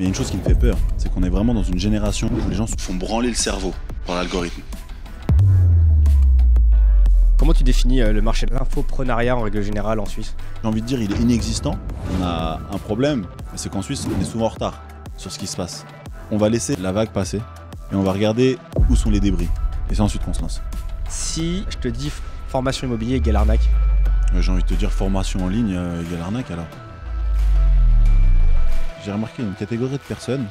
Mais il y a une chose qui me fait peur, c'est qu'on est vraiment dans une génération où les gens se font branler le cerveau par l'algorithme. Comment tu définis le marché de l'infoprenariat en règle générale en Suisse? J'ai envie de dire il est inexistant. On a un problème, c'est qu'en Suisse, on est souvent en retard sur ce qui se passe. On va laisser la vague passer et on va regarder où sont les débris. Et c'est ensuite qu'on se lance. Si je te dis formation immobilier égale arnaque? J'ai envie de te dire formation en ligne égale arnaque alors. J'ai remarqué une catégorie de personnes.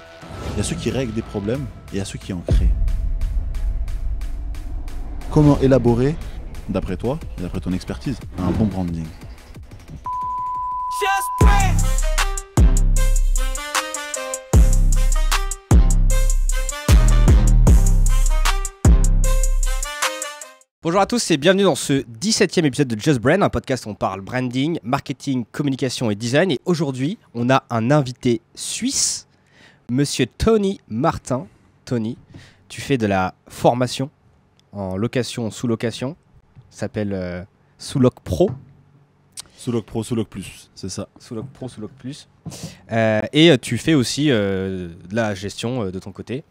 Il y a ceux qui règlent des problèmes et il y a ceux qui en créent. Comment élaborer, d'après toi et d'après ton expertise, un bon branding? Bonjour à tous et bienvenue dans ce 17e épisode de Just Brand, un podcast où on parle branding, marketing, communication et design. Et aujourd'hui, on a un invité suisse, monsieur Tony Martin. Tony, tu fais de la formation en location, sous-location. Ça s'appelle Sous-Loc Pro. Sous-Loc Pro, Sous-Loc Plus, c'est ça. Sous-Loc Pro, Sous-Loc Plus. Et tu fais aussi de la gestion de ton côté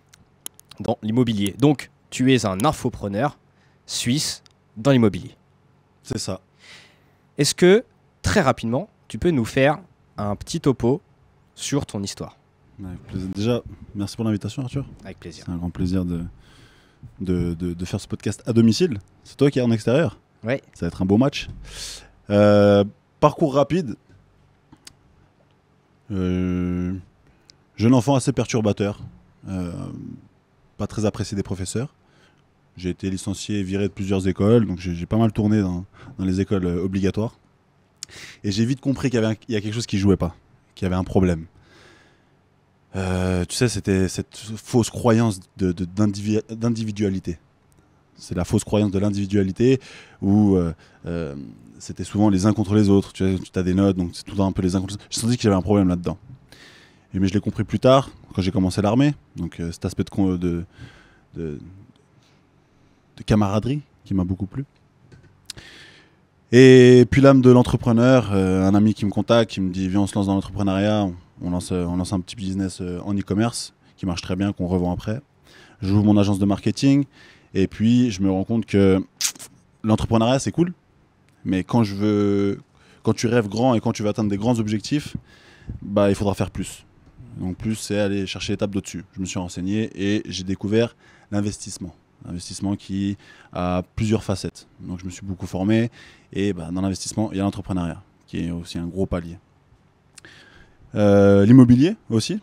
dans l'immobilier. Donc, tu es un infopreneur suisse dans l'immobilier. C'est ça. Est-ce que, très rapidement, tu peux nous faire un petit topo sur ton histoire? Avec plaisir. Déjà, merci pour l'invitation, Arthur. Avec plaisir. C'est un grand plaisir de faire ce podcast à domicile. C'est toi qui es en extérieur. Oui. Ça va être un beau match. Parcours rapide. Jeune enfant assez perturbateur. Pas très apprécié des professeurs. J'ai été licencié et viré de plusieurs écoles, donc j'ai pas mal tourné dans les écoles obligatoires. Et j'ai vite compris qu'il y a quelque chose qui jouait pas, qu'il y avait un problème. Tu sais, c'était cette fausse croyance d'individualité. C'est la fausse croyance de l'individualité où c'était souvent les uns contre les autres. Tu as des notes, donc c'est tout le temps un peu les uns contre les autres. J'ai senti que j'avais un problème là-dedans. Mais je l'ai compris plus tard, quand j'ai commencé l'armée. Donc cet aspect de camaraderie qui m'a beaucoup plu. Et puis l'âme de l'entrepreneur, un ami qui me contacte, qui me dit viens on se lance dans l'entrepreneuriat, on lance un petit business en e-commerce qui marche très bien, qu'on revend après. J'ouvre mon agence de marketing et puis je me rends compte que l'entrepreneuriat c'est cool, mais quand tu rêves grand et quand tu veux atteindre des grands objectifs, il faudra faire plus. Donc plus c'est aller chercher l'étape d'au-dessus. Je me suis renseigné et j'ai découvert l'investissement. Investissement qui a plusieurs facettes. Donc je me suis beaucoup formé et dans l'investissement, il y a l'entrepreneuriat qui est aussi un gros palier. L'immobilier aussi.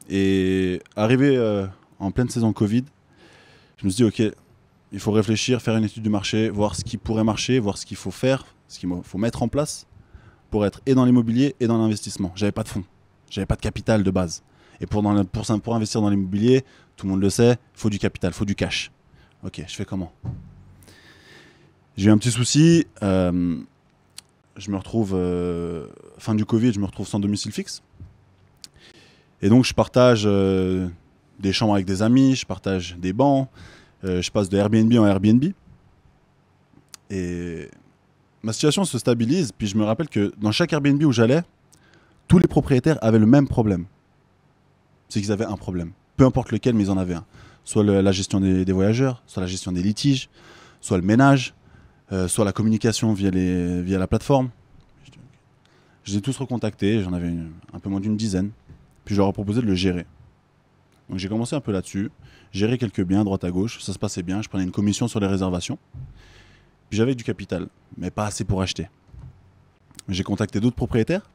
Et arrivé en pleine saison Covid, je me suis dit ok, il faut réfléchir, faire une étude du marché, voir ce qui pourrait marcher, voir ce qu'il faut faire, ce qu'il faut mettre en place pour être et dans l'immobilier et dans l'investissement. J'avais pas de fonds, j'avais pas de capital de base. Et pour investir dans l'immobilier, tout le monde le sait, il faut du capital, il faut du cash. Ok, je fais comment? J'ai eu un petit souci. Je me retrouve, fin du Covid, je me retrouve sans domicile fixe. Et donc, je partage des chambres avec des amis, je partage des bancs, je passe de Airbnb en Airbnb. Et ma situation se stabilise. Puis je me rappelle que dans chaque Airbnb où j'allais, tous les propriétaires avaient le même problème. C'est qu'ils avaient un problème. Peu importe lequel, mais ils en avaient un. Soit la gestion des voyageurs, soit la gestion des litiges, soit le ménage, soit la communication via la plateforme. Je les ai tous recontactés, j'en avais un peu moins d'une dizaine. Puis je leur ai proposé de le gérer. Donc j'ai commencé un peu là-dessus, gérer quelques biens à droite à gauche, ça se passait bien, je prenais une commission sur les réservations. Puis j'avais du capital, mais pas assez pour acheter. J'ai contacté d'autres propriétaires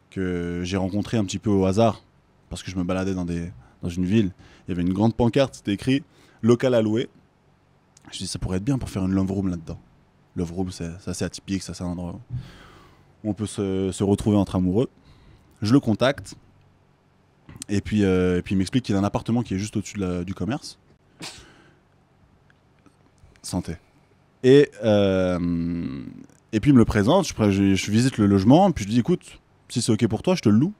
que j'ai rencontrés un petit peu au hasard, parce que je me baladais dans une ville, il y avait une grande pancarte, c'était écrit « local à louer ». Je me suis dit, ça pourrait être bien pour faire une love room là-dedans. Love room, c'est assez atypique, c'est un endroit où on peut se retrouver entre amoureux. Je le contacte, et puis il m'explique qu'il y a un appartement qui est juste au-dessus du commerce. Santé. Et puis il me le présente, je visite le logement, puis je lui dis, écoute, si c'est ok pour toi, je te le loue.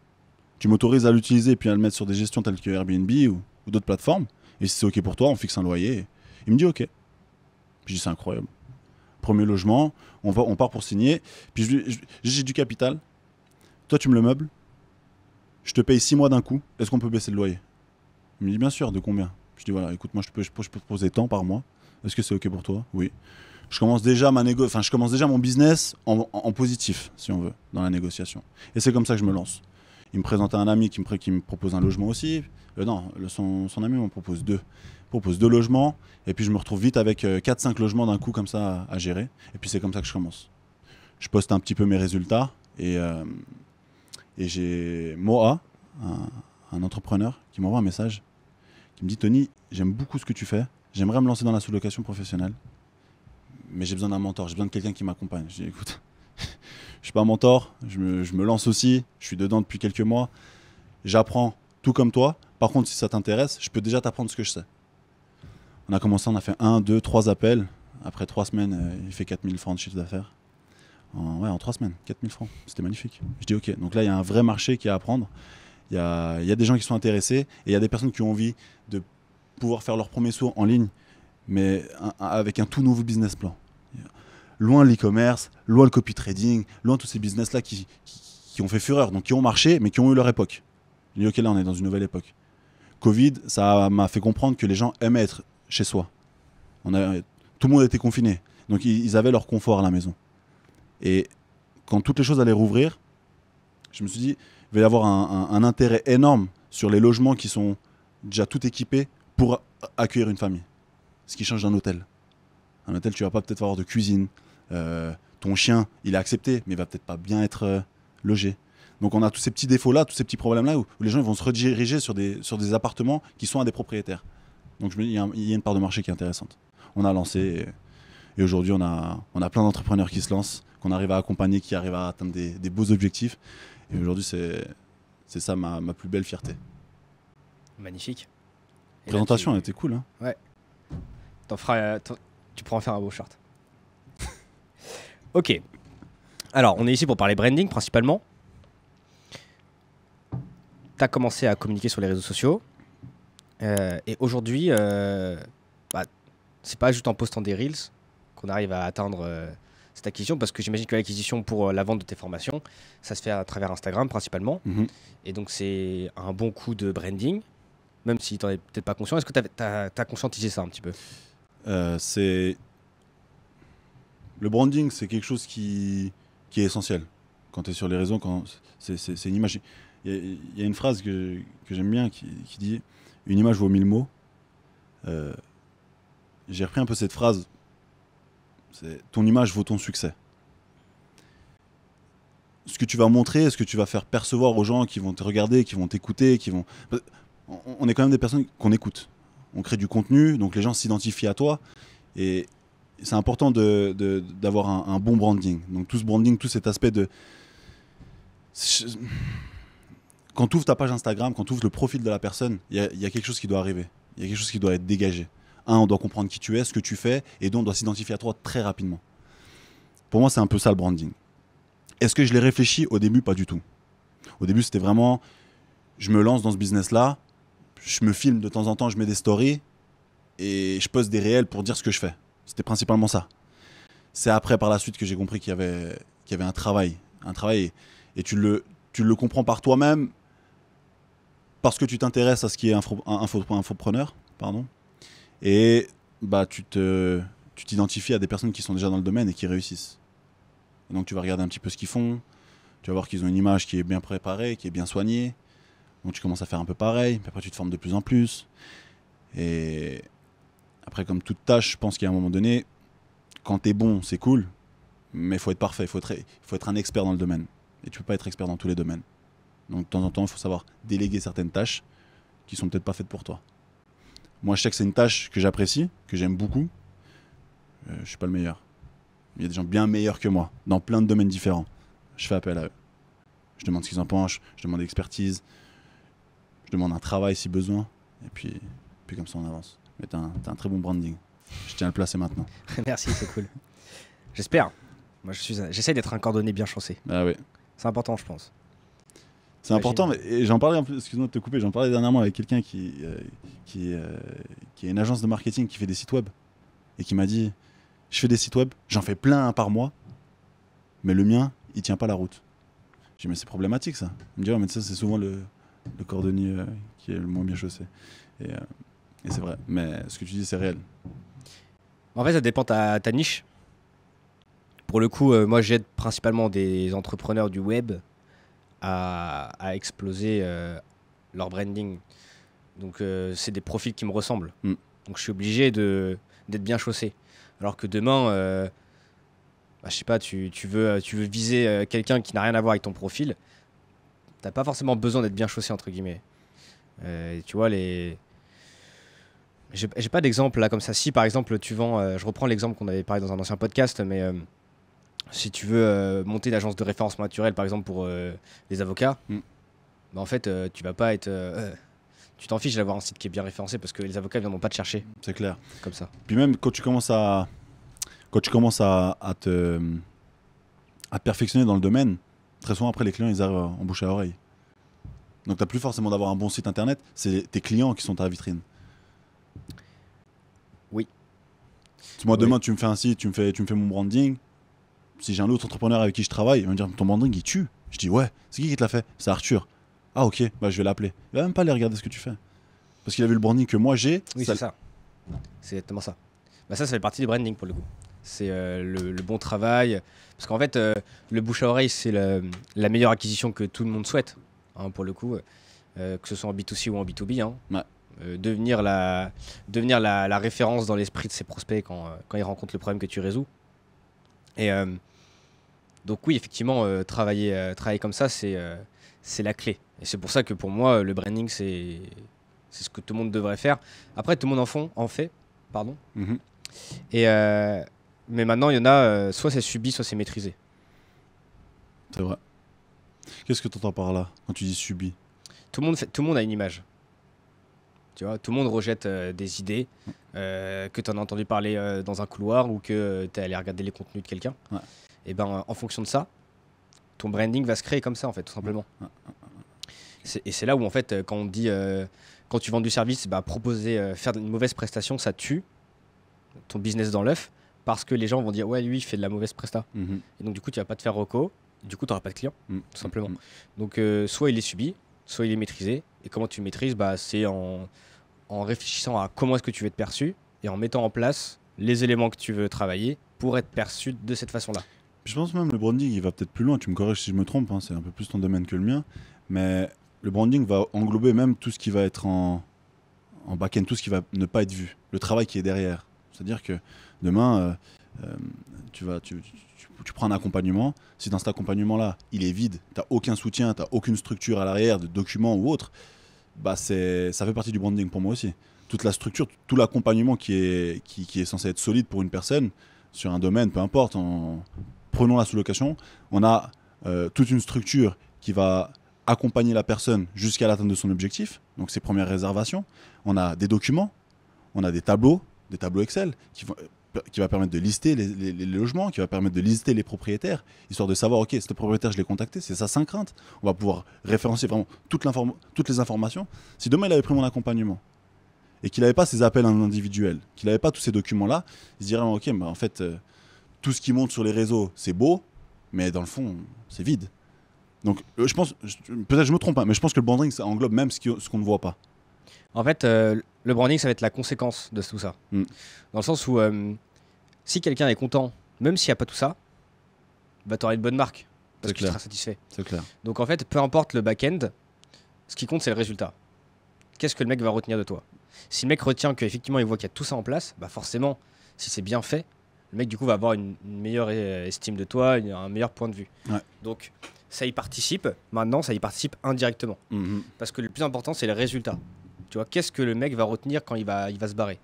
Tu m'autorises à l'utiliser et puis à le mettre sur des gestions telles que Airbnb ou d'autres plateformes. Et si c'est ok pour toi, on fixe un loyer. Il me dit ok. Puis je dis c'est incroyable. Premier logement, on part pour signer. Puis j'ai du capital. Toi tu me le meubles. je te paye 6 mois d'un coup, est-ce qu'on peut baisser le loyer? Il me dit bien sûr, de combien? Je dis voilà, écoute, moi je peux te proposer tant par mois. Est-ce que c'est ok pour toi? Oui. Je commence déjà je commence déjà mon business en positif, si on veut, dans la négociation. Et c'est comme ça que je me lance. Il me présente un ami qui me propose un logement aussi. Son ami m'en propose deux. Il propose 2 logements. Et puis je me retrouve vite avec 4-5 logements d'un coup comme ça à gérer. Et puis c'est comme ça que je commence. Je poste un petit peu mes résultats. Et j'ai Moa, un entrepreneur, qui m'envoie un message. Qui me dit Tony, j'aime beaucoup ce que tu fais. J'aimerais me lancer dans la sous-location professionnelle. Mais j'ai besoin d'un mentor. J'ai besoin de quelqu'un qui m'accompagne. Je dis écoute, je suis pas un mentor. Je me lance aussi. Je suis dedans depuis quelques mois. J'apprends tout comme toi. Par contre, si ça t'intéresse, je peux déjà t'apprendre ce que je sais. On a commencé, on a fait 1, 2, 3 appels. Après 3 semaines, il fait 4000 francs de chiffre d'affaires. En 3 semaines, 4000 francs. C'était magnifique. Je dis ok. Donc là, il y a un vrai marché qui est à apprendre. Il y a des gens qui sont intéressés. Et il y a des personnes qui ont envie de pouvoir faire leur premier saut en ligne, mais avec un tout nouveau business plan. Loin l'e-commerce, loin le copy trading, loin tous ces business-là qui ont fait fureur, donc qui ont marché, mais qui ont eu leur époque. Je dis ok, là on est dans une nouvelle époque. Covid, ça m'a fait comprendre que les gens aimaient être chez soi. Tout le monde était confiné, donc ils avaient leur confort à la maison. Et quand toutes les choses allaient rouvrir, je me suis dit, il va y avoir un intérêt énorme sur les logements qui sont déjà tout équipés pour accueillir une famille. Ce qui change d'un hôtel. Un hôtel, tu vas pas peut-être avoir de cuisine. Ton chien, il est accepté, mais il va peut-être pas bien être logé. Donc on a tous ces petits défauts-là, tous ces petits problèmes-là où les gens vont se rediriger sur des appartements qui sont à des propriétaires. Donc il y a une part de marché qui est intéressante. On a lancé et aujourd'hui on a plein d'entrepreneurs qui se lancent, qu'on arrive à accompagner, qui arrivent à atteindre des beaux objectifs. Et aujourd'hui c'est ça ma plus belle fierté. Magnifique. La présentation, elle était cool. Hein. Ouais. Tu pourras en faire un beau short. Ok. Alors, on est ici pour parler branding principalement. Tu as commencé à communiquer sur les réseaux sociaux. Et aujourd'hui, c'est pas juste en postant des reels qu'on arrive à atteindre cette acquisition, parce que j'imagine que l'acquisition pour la vente de tes formations, ça se fait à travers Instagram principalement. Et donc, c'est un bon coup de branding, même si tu n'en es peut-être pas conscient. Est-ce que tu as conscientisé ça un petit peu? Le branding, c'est quelque chose qui est essentiel. Quand tu es sur les réseaux, c'est une image. Il y a une phrase que j'aime bien qui dit « Une image vaut 1000 mots ». J'ai repris un peu cette phrase. Ton image vaut ton succès. Ce que tu vas montrer, ce que tu vas faire percevoir aux gens qui vont te regarder, qui vont t'écouter, on est quand même des personnes qu'on écoute. On crée du contenu, donc les gens s'identifient à toi. Et c'est important d'avoir un bon branding. Donc tout ce branding, tout cet aspect de... Quand tu ouvres ta page Instagram, quand tu ouvres le profil de la personne, il y a quelque chose qui doit arriver. Il y a quelque chose qui doit être dégagé. On doit comprendre qui tu es, ce que tu fais, et donc on doit s'identifier à toi très rapidement. Pour moi, c'est un peu ça le branding. Est-ce que je l'ai réfléchi? Au début, pas du tout. Au début, c'était vraiment... Je me lance dans ce business-là, je me filme de temps en temps, je mets des stories, et je poste des réels pour dire ce que je fais. C'était principalement ça. C'est après, par la suite, que j'ai compris qu'il y avait un travail. Et tu le comprends par toi-même, parce que tu t'intéresses à ce qui est infopreneur, pardon. Et bah, tu t'identifies à des personnes qui sont déjà dans le domaine et qui réussissent. Et donc tu vas regarder un petit peu ce qu'ils font, tu vas voir qu'ils ont une image qui est bien préparée, qui est bien soignée. Donc tu commences à faire un peu pareil, puis après tu te formes de plus en plus. Et après, comme toute tâche, je pense qu'à un moment donné, quand t'es bon, c'est cool, mais il faut être parfait, il faut être un expert dans le domaine. Et tu peux pas être expert dans tous les domaines. Donc de temps en temps, il faut savoir déléguer certaines tâches qui sont peut-être pas faites pour toi. Moi, je sais que c'est une tâche que j'apprécie, que j'aime beaucoup. Je suis pas le meilleur. Il y a des gens bien meilleurs que moi, dans plein de domaines différents. Je fais appel à eux. Je demande ce qu'ils en pensent, je demande l'expertise, je demande un travail si besoin, et puis comme ça on avance. Mais t'as un très bon branding. Je tiens à le placer maintenant. Merci, c'est cool. J'espère. Moi, j'essaie d'être un cordonnier bien chaussé. Ah oui. C'est important, je pense. C'est important, mais et j'en parlais, excuse-moi de te couper, j'en parlais dernièrement avec quelqu'un qui a une agence de marketing qui fait des sites web et qui m'a dit, je fais des sites web, j'en fais plein par mois, mais le mien, il tient pas la route. J'ai dit, mais c'est problématique ça. Il me dit, ouais, mais ça c'est souvent le le cordonnier qui est le moins bien chaussé. Et, c'est vrai. Mais ce que tu dis, c'est réel. En fait, ça dépend ta niche. Pour le coup, moi, j'aide principalement des entrepreneurs du web à exploser leur branding. Donc, c'est des profils qui me ressemblent. Donc, je suis obligé d'être bien chaussé. Alors que demain, je sais pas, tu veux viser quelqu'un qui n'a rien à voir avec ton profil, t'as pas forcément besoin d'être bien chaussé, entre guillemets. Tu vois, j'ai pas d'exemple là comme ça. Si par exemple tu vends, je reprends l'exemple qu'on avait parlé dans un ancien podcast, mais si tu veux monter une agence de référencement naturel, par exemple pour les avocats, bah en fait tu vas pas être, tu t'en fiches d'avoir un site qui est bien référencé parce que les avocats viendront pas te chercher. C'est clair. Comme ça. Puis même quand tu commences à te perfectionner dans le domaine, très souvent après les clients ils arrivent en bouche à oreille. Donc tu n'as plus forcément d'avoir un bon site internet, c'est tes clients qui sont ta vitrine. Oui. Moi demain tu me fais un site, tu me fais mon branding. Si j'ai un autre entrepreneur avec qui je travaille, il va me dire ton branding il tue. Je dis ouais, c'est qui te l'a fait? C'est Arthur. Ah ok, bah je vais l'appeler. Il va même pas aller regarder ce que tu fais. Parce qu'il a vu le branding que moi j'ai. Oui, c'est ça. C'est exactement ça. Bah ça fait partie du branding pour le coup. C'est le bon travail. Parce qu'en fait, le bouche à oreille, c'est la meilleure acquisition que tout le monde souhaite. Hein, pour le coup, que ce soit en B2C ou en B2B. Hein. Ouais. Devenir la référence dans l'esprit de ses prospects quand ils rencontrent le problème que tu résous. Et donc oui, effectivement, travailler comme ça, c'est la clé. Et c'est pour ça que pour moi, le branding, c'est ce que tout le monde devrait faire. Après, tout le monde en fait. Pardon. Et mais maintenant, il y en a, soit c'est subi, soit c'est maîtrisé. C'est vrai. Qu'est-ce que tu entends par là quand tu dis subi? Tout le monde a une image. Tu vois, tout le monde rejette des idées que tu en as entendu parler dans un couloir ou que tu es allé regarder les contenus de quelqu'un. Ouais. Et ben, en fonction de ça, ton branding va se créer comme ça, en fait, tout simplement. Ouais. Et c'est là où, en fait, quand on dit, quand tu vends du service, bah, faire une mauvaise prestation, ça tue ton business dans l'œuf parce que les gens vont dire, ouais, lui, il fait de la mauvaise presta. Et donc, du coup, tu vas pas te faire reco, du coup, tu n'auras pas de client, tout simplement. Donc, soit il est subi, soit il est maîtrisé. Et comment tu le maîtrises, bah, c'est en réfléchissant à comment est-ce que tu veux être perçu et en mettant en place les éléments que tu veux travailler pour être perçu de cette façon-là. Je pense même le branding, il va peut-être plus loin. Tu me corriges si je me trompe, hein, c'est un peu plus ton domaine que le mien. Mais le branding va englober même tout ce qui va être en back-end, tout ce qui va ne pas être vu, le travail qui est derrière. C'est-à-dire que demain, tu prends un accompagnement. Si dans cet accompagnement-là, il est vide, tu n'as aucun soutien, tu n'as aucune structure à l'arrière de documents ou autre, bah ça fait partie du branding pour moi aussi. Toute la structure, tout l'accompagnement qui est censé être solide pour une personne sur un domaine, peu importe, prenons la sous-location, on a toute une structure qui va accompagner la personne jusqu'à l'atteinte de son objectif, donc ses premières réservations. On a des documents, on a des tableaux Excel qui va permettre de lister les logements, qui va permettre de lister les propriétaires, histoire de savoir, ok, ce propriétaire, je l'ai contacté, c'est ça 5 craintes. On va pouvoir référencer vraiment toutes les informations. Si demain, il avait pris mon accompagnement et qu'il n'avait pas ses appels individuels, qu'il n'avait pas tous ces documents-là, il se dirait, ok, bah, en fait, tout ce qui monte sur les réseaux, c'est beau, mais dans le fond, c'est vide. Donc, je pense, peut-être je me trompe, hein, mais je pense que le branding, ça englobe même ce qu'on ne voit pas. En fait, le branding, ça va être la conséquence de tout ça. Dans le sens où, si quelqu'un est content, même s'il n'y a pas tout ça, bah, tu auras une bonne marque. Parce que tu seras satisfait. C'est clair. Donc en fait, peu importe le back-end, ce qui compte, c'est le résultat. Qu'est-ce que le mec va retenir de toi? Si le mec retient qu'effectivement, il voit qu'il y a tout ça en place, bah forcément, si c'est bien fait, le mec, du coup, va avoir une meilleure estime de toi, un meilleur point de vue. Ouais. Donc, ça y participe. Maintenant, ça y participe indirectement. Parce que le plus important, c'est le résultat. Tu vois, qu'est-ce que le mec va retenir quand il va se barrer?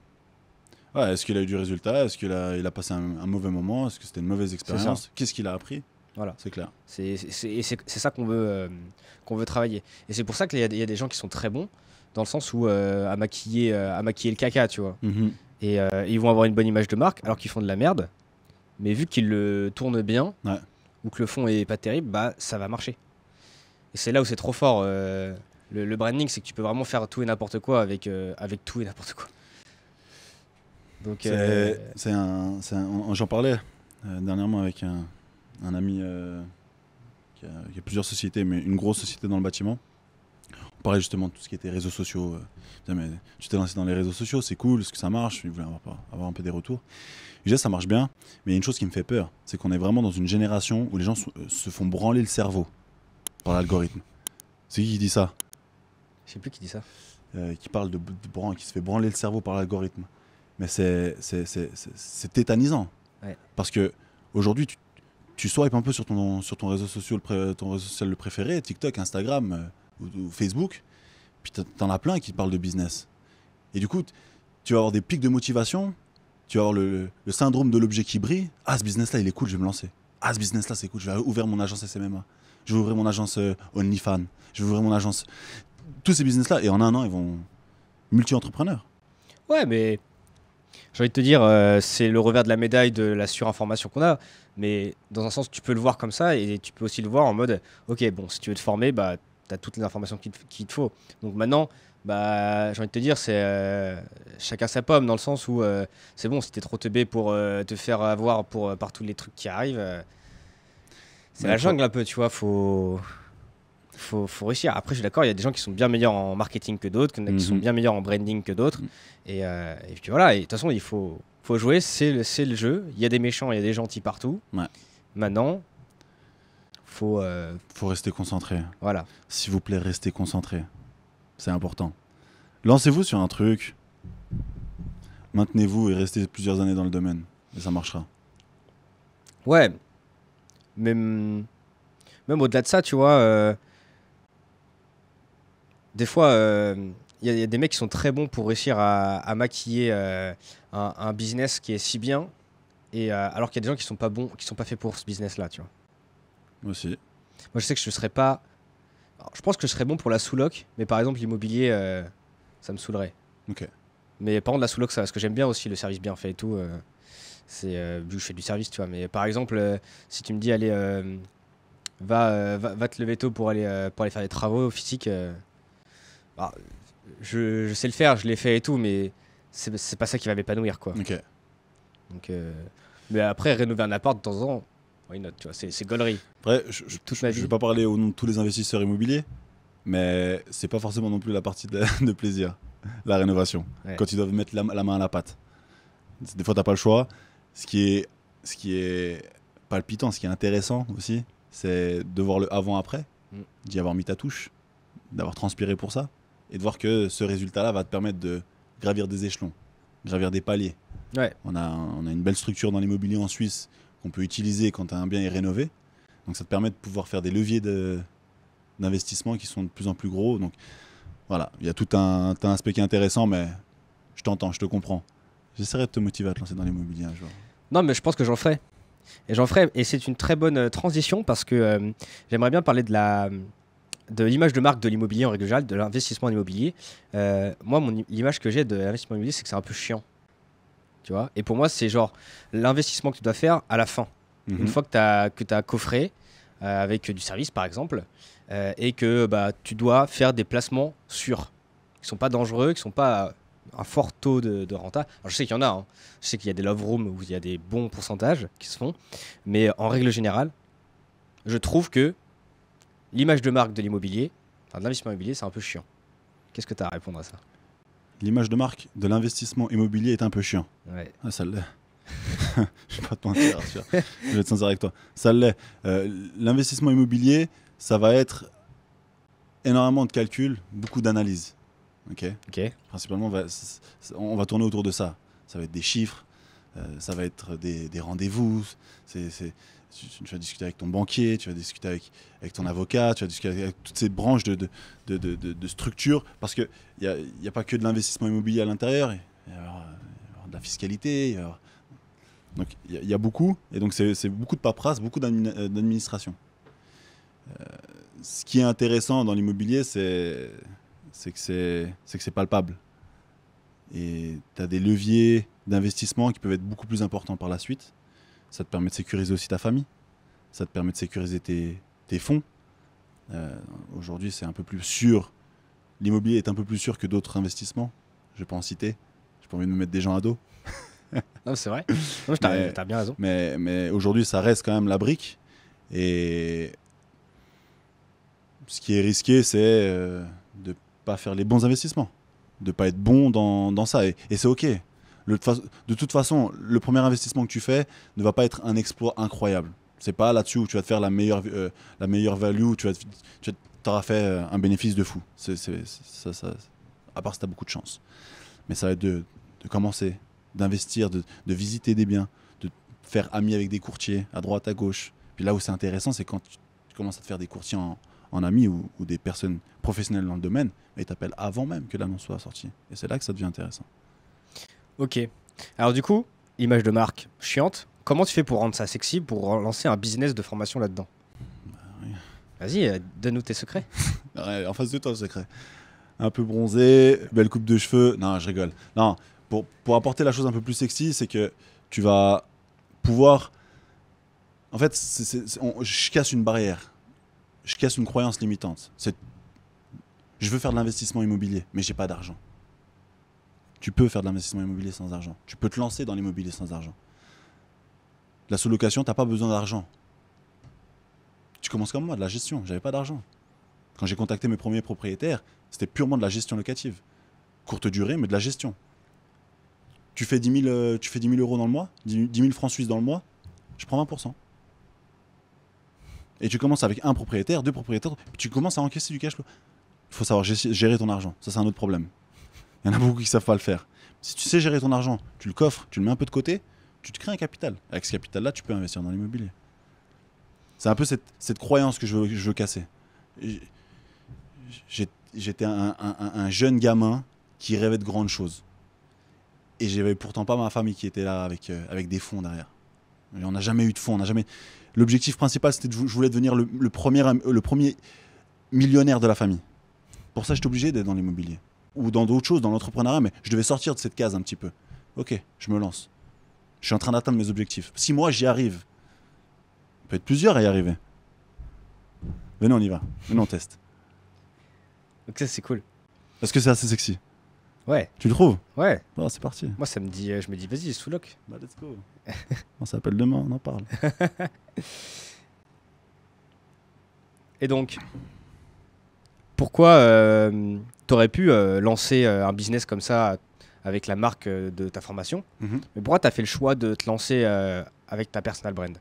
Ouais, est-ce qu'il a eu du résultat? Est-ce qu'il a passé un mauvais moment? Est-ce que c'était une mauvaise expérience? Qu'est-ce qu'il a appris? Voilà, c'est clair. C'est ça qu'on veut travailler. Et c'est pour ça qu'il y a des gens qui sont très bons, dans le sens où à maquiller le caca, tu vois. Et ils vont avoir une bonne image de marque, alors qu'ils font de la merde. Mais vu qu'ils le tournent bien, ou que le fond est pas terrible, bah ça va marcher. Et c'est là où c'est trop fort. Le branding, c'est que tu peux vraiment faire tout et n'importe quoi avec tout et n'importe quoi. Donc, j'en parlais dernièrement avec un ami qui a plusieurs sociétés, mais une grosse société dans le bâtiment. parlait justement de tout ce qui était réseaux sociaux. Mais tu t'es lancé dans les réseaux sociaux, c'est cool, est-ce que ça marche? Je voulais avoir un peu des retours. Je disais, ça marche bien, mais il y a une chose qui me fait peur, c'est qu'on est vraiment dans une génération où les gens se font branler le cerveau par l'algorithme. C'est qui dit ça? Je sais plus qui dit ça. Qui parle qui se fait branler le cerveau par l'algorithme. Mais c'est tétanisant. Ouais. Parce que aujourd'hui, tu swipes un peu sur ton réseau social, ton réseau social le préféré, TikTok, Instagram ou Facebook, puis t'en as plein qui te parlent de business. Et du coup, tu vas avoir des pics de motivation, tu vas avoir le syndrome de l'objet qui brille. Ah, ce business-là, il est cool, je vais me lancer. Ah, ce business-là, c'est cool, je vais ouvrir mon agence SMMA. Je vais ouvrir mon agence OnlyFans. Je vais ouvrir mon agence... Tous ces business-là, et en un an, ils vont multi-entrepreneurs. Ouais, mais j'ai envie de te dire, c'est le revers de la médaille de la surinformation qu'on a. Mais dans un sens, tu peux le voir comme ça et tu peux aussi le voir en mode, ok, bon, si tu veux te former, bah, tu as toutes les informations qu'il te faut. Donc maintenant, bah, j'ai envie de te dire, c'est chacun sa pomme, dans le sens où c'est bon, si t'es trop teubé pour te faire avoir par tous les trucs qui arrivent, c'est la jungle un peu, tu vois, faut réussir. Après, je suis d'accord, il y a des gens qui sont bien meilleurs en marketing que d'autres, qui sont bien meilleurs en branding que d'autres. Et puis voilà, et de toute façon, il faut jouer, c'est le jeu. Il y a des méchants, il y a des gentils partout. Ouais. Maintenant, faut rester concentré. Voilà. S'il vous plaît, restez concentré. C'est important. Lancez-vous sur un truc. Maintenez-vous et restez plusieurs années dans le domaine. Et ça marchera. Ouais. Même au-delà de ça, tu vois, des fois, il y a des mecs qui sont très bons pour réussir à maquiller un business qui est si bien, et alors qu'il y a des gens qui sont pas bons, qui sont pas faits pour ce business-là, tu vois. Moi aussi. Moi, je sais que je serais pas. Alors, je pense que je serais bon pour la sous-loc, mais par exemple, l'immobilier, ça me saoulerait. Ok. Mais par contre, la sous-loc, ça, parce que j'aime bien aussi le service bien fait et tout. C'est vu que je fais du service, tu vois. Mais par exemple, si tu me dis, allez, va te lever tôt pour aller faire des travaux physiques. Bah, je sais le faire, je l'ai fait et tout, mais c'est pas ça qui va m'épanouir, quoi. Ok. Donc, mais après, rénover un appart de temps en temps, why not, tu vois, c'est gaulerie. Après, je vais pas parler au nom de tous les investisseurs immobiliers, mais c'est pas forcément non plus la partie de plaisir, la rénovation. Ouais. Quand ils doivent mettre la main à la pâte. Des fois, t'as pas le choix. Ce qui est palpitant, ce qui est intéressant aussi, c'est de voir le avant-après, d'y avoir mis ta touche, d'avoir transpiré pour ça, et de voir que ce résultat-là va te permettre de gravir des échelons, gravir des paliers. Ouais. On a une belle structure dans l'immobilier en Suisse qu'on peut utiliser quand un bien est rénové. Donc ça te permet de pouvoir faire des leviers d'investissement qui sont de plus en plus gros. Donc voilà, il y a tout un aspect qui est intéressant, mais je t'entends, je te comprends. J'essaierai de te motiver à te lancer dans l'immobilier un jour. Non, mais je pense que j'en ferai. Et c'est une très bonne transition parce que j'aimerais bien parler de l'image de marque de l'immobilier en règle générale, de l'investissement en immobilier. Moi, l'image que j'ai de l'investissement immobilier, c'est que c'est un peu chiant. Tu vois. Et pour moi, c'est genre l'investissement que tu dois faire à la fin. Une fois que tu as coffré avec du service, par exemple, et que tu dois faire des placements sûrs, qui ne sont pas dangereux, qui ne sont pas un fort taux de renta. Alors, je sais qu'il y en a. Hein. Je sais qu'il y a des love rooms où il y a des bons pourcentages qui se font. Mais en règle générale, je trouve que l'image de marque de l'immobilier, enfin de l'investissement immobilier, c'est un peu chiant. Qu'est-ce que tu as à répondre à ça? L'image de marque de l'investissement immobilier est un peu chiant. Ouais. Ah, ça l'est. Je vais pas te mentir, Arthur. Je vais être sincère avec toi. Ça l'est. L'investissement immobilier, ça va être énormément de calculs, beaucoup d'analyses. Ok. Principalement, on va tourner autour de ça. Ça va être des chiffres, ça va être des rendez-vous. Tu vas discuter avec ton banquier, tu vas discuter avec ton avocat, tu vas discuter avec toutes ces branches de structures. Parce qu'il n'y a pas que de l'investissement immobilier à l'intérieur, il va y avoir de la fiscalité. Donc il y a beaucoup, et donc c'est beaucoup de paperasse, beaucoup d'administration. Ce qui est intéressant dans l'immobilier, c'est que c'est palpable. Et tu as des leviers d'investissement qui peuvent être beaucoup plus importants par la suite. Ça te permet de sécuriser aussi ta famille. Ça te permet de sécuriser tes fonds. Aujourd'hui, c'est un peu plus sûr. L'immobilier est un peu plus sûr que d'autres investissements. Je ne vais pas en citer. J'ai pas envie de me mettre des gens à dos. Non, c'est vrai. Non, t'as bien raison. Mais aujourd'hui, ça reste quand même la brique. Et ce qui est risqué, c'est de pas faire les bons investissements, de pas être bon dans ça. Et c'est ok. De toute façon, le premier investissement que tu fais ne va pas être un exploit incroyable. C'est pas là-dessus où tu vas te faire la meilleure value, où tu auras fait un bénéfice de fou. À part si tu as beaucoup de chance. Mais ça va être de commencer, d'investir, de visiter des biens, de faire ami avec des courtiers à droite, à gauche. Puis là où c'est intéressant, c'est quand tu commences à te faire des courtiers en amis ou des personnes professionnelles dans le domaine, mais ils t'appellent avant même que l'annonce soit sortie. Et c'est là que ça devient intéressant. Ok. Alors du coup, image de marque chiante. Comment tu fais pour rendre ça sexy, pour lancer un business de formation là-dedans? Oui. Vas-y, donne-nous tes secrets. Ouais, en face de toi, le secret. Un peu bronzé, belle coupe de cheveux. Non, je rigole. Non, pour apporter la chose un peu plus sexy, c'est que tu vas pouvoir... En fait, je casse une barrière. Je casse une croyance limitante. Je veux faire de l'investissement immobilier, mais j'ai pas d'argent. Tu peux faire de l'investissement immobilier sans argent. Tu peux te lancer dans l'immobilier sans argent. La sous-location, tu n'as pas besoin d'argent. Tu commences comme moi, de la gestion. J'avais pas d'argent. Quand j'ai contacté mes premiers propriétaires, c'était purement de la gestion locative. Courte durée, mais de la gestion. Tu fais 10 000 euros dans le mois, 10 000 francs suisses dans le mois, je prends 20%. Et tu commences avec un propriétaire, deux propriétaires, puis tu commences à encaisser du cash flow. Il faut savoir gérer ton argent. Ça, c'est un autre problème. Il y en a beaucoup qui ne savent pas le faire. Si tu sais gérer ton argent, tu le coffres, tu le mets un peu de côté, tu te crées un capital. Avec ce capital-là, tu peux investir dans l'immobilier. C'est un peu cette croyance que je veux casser. J'étais un jeune gamin qui rêvait de grandes choses. Et j'avais pourtant pas ma famille qui était là avec des fonds derrière. Et on n'a jamais eu de fonds. L'objectif principal, c'était je voulais devenir le premier millionnaire de la famille. Pour ça, j'étais obligé d'être dans l'immobilier. Ou dans d'autres choses, dans l'entrepreneuriat, mais je devais sortir de cette case un petit peu. Ok, je me lance. Je suis en train d'atteindre mes objectifs. Si moi, j'y arrive, on peut être plusieurs à y arriver. Venez, on y va. Venez, on teste. Donc ça, c'est cool. Est-ce que c'est assez sexy? Ouais. Tu le trouves? Ouais. Bon, c'est parti. Moi, je me dis, vas-y, sous-loc. Bah, let's go. On s'appelle demain, on en parle. Et donc, pourquoi t'aurais pu lancer un business comme ça avec la marque de ta formation, mais pourquoi t'as fait le choix de te lancer avec ta personal brand?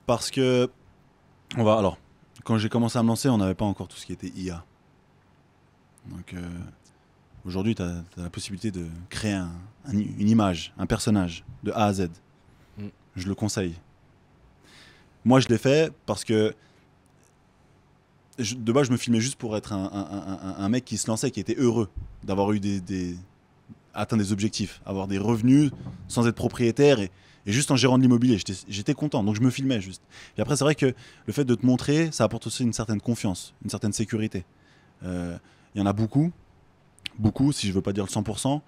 Parce que, alors, quand j'ai commencé à me lancer, on n'avait pas encore tout ce qui était IA. Donc, aujourd'hui, tu as la possibilité de créer une image, un personnage, de A à Z. Je le conseille. Moi, je l'ai fait parce que de base, je me filmais juste pour être un mec qui se lançait, qui était heureux d'avoir eu atteint des objectifs, avoir des revenus sans être propriétaire et juste en gérant de l'immobilier. J'étais content, donc je me filmais juste. Et après, c'est vrai que le fait de te montrer, ça apporte aussi une certaine confiance, une certaine sécurité. Il y en a beaucoup, si je ne veux pas dire le 100%,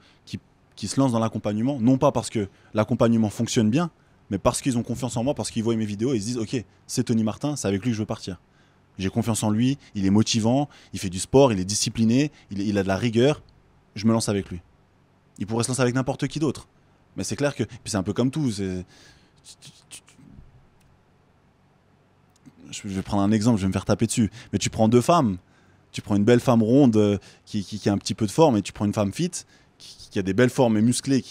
qui se lancent dans l'accompagnement, non pas parce que l'accompagnement fonctionne bien, mais parce qu'ils ont confiance en moi, parce qu'ils voient mes vidéos et ils se disent « Ok, c'est Tony Martin, c'est avec lui que je veux partir. J'ai confiance en lui, il est motivant, il fait du sport, il est discipliné, il a de la rigueur, je me lance avec lui. » Il pourrait se lancer avec n'importe qui d'autre. Mais c'est clair que... Puis c'est un peu comme tout. Je vais prendre un exemple, je vais me faire taper dessus. Mais tu prends deux femmes. Tu prends une belle femme ronde qui a un petit peu de forme et tu prends une femme fit qui a des belles formes et musclées.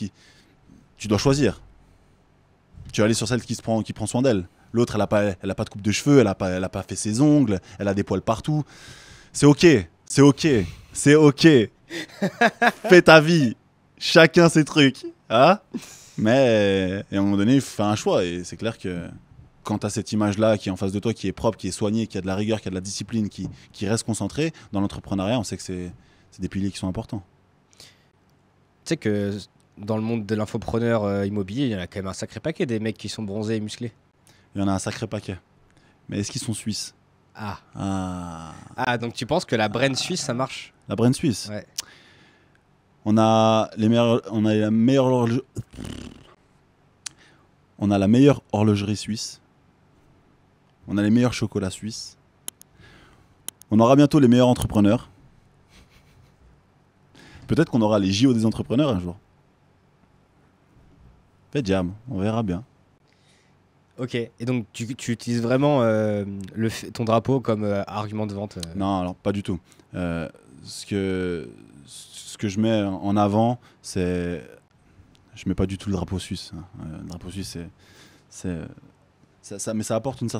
Tu dois choisir. Tu vas aller sur celle qui prend soin d'elle. L'autre, elle a pas de coupe de cheveux, elle a pas fait ses ongles, elle a des poils partout. C'est ok. Fais ta vie. Chacun ses trucs. Hein? Mais à un moment donné, il faut faire un choix. Et c'est clair que quand tu as cette image-là qui est en face de toi, qui est propre, qui est soignée, qui a de la rigueur, qui a de la discipline, qui reste concentrée, dans l'entrepreneuriat, on sait que c'est des piliers qui sont importants. Tu sais que dans le monde de l'infopreneur immobilier, il y en a quand même un sacré paquet des mecs qui sont bronzés et musclés. Il y en a un sacré paquet. Mais est-ce qu'ils sont suisses? Ah, donc tu penses que la brand suisse, ça marche? La brand suisse? Ouais. On a la meilleure horlogerie suisse. On a les meilleurs chocolats suisses. On aura bientôt les meilleurs entrepreneurs. Peut-être qu'on aura les JO des entrepreneurs un jour. Fait diable, on verra bien. Ok, et donc tu utilises vraiment ton drapeau comme argument de vente Non, alors pas du tout. Ce que je mets en avant, c'est... Je mets pas du tout le drapeau suisse, hein. Le drapeau suisse, mais ça apporte une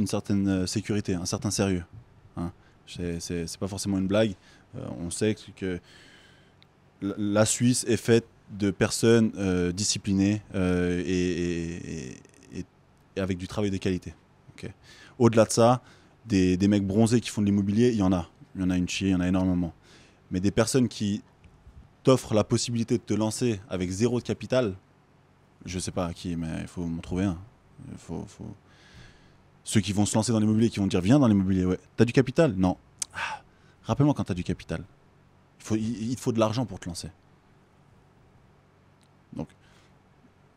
certaine sécurité, un certain sérieux, hein. C'est pas forcément une blague. On sait que la Suisse est faite de personnes disciplinées et avec du travail de qualité. Okay. Au-delà de ça, des mecs bronzés qui font de l'immobilier, il y en a. Il y en a une chier, il y en a énormément. Mais des personnes qui t'offrent la possibilité de te lancer avec zéro de capital, je sais pas à qui, mais il faut m'en trouver un. Ceux qui vont se lancer dans l'immobilier, qui vont dire viens dans l'immobilier, ouais. T'as du capital? Non. Ah, rappelle-moi quand t'as du capital. Il te faut de l'argent pour te lancer. Donc,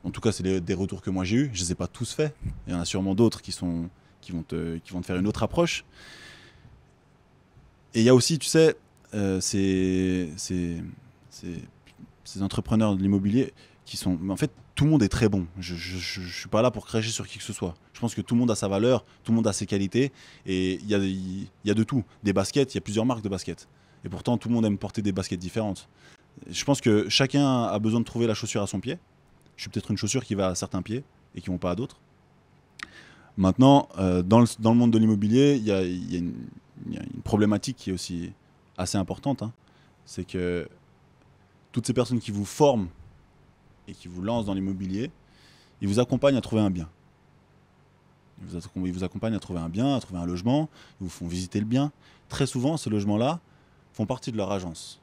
en tout cas, c'est des retours que moi j'ai eus. Je les ai pas tous faits. Il y en a sûrement d'autres qui vont te faire une autre approche. Et il y a aussi, tu sais, ces entrepreneurs de l'immobilier qui sont... En fait, tout le monde est très bon. Je suis pas là pour cracher sur qui que ce soit. Je pense que tout le monde a sa valeur, tout le monde a ses qualités. Et il y a de tout. Des baskets, il y a plusieurs marques de baskets. Et pourtant, tout le monde aime porter des baskets différentes. Je pense que chacun a besoin de trouver la chaussure à son pied. Je suis peut-être une chaussure qui va à certains pieds et qui ne vont pas à d'autres. Maintenant, dans le monde de l'immobilier, il y a une problématique qui est aussi assez importante, hein. C'est que toutes ces personnes qui vous forment et qui vous lancent dans l'immobilier, ils vous accompagnent à trouver un bien. Ils vous accompagnent à trouver un bien, à trouver un logement, ils vous font visiter le bien. Très souvent, ces logements-là font partie de leur agence.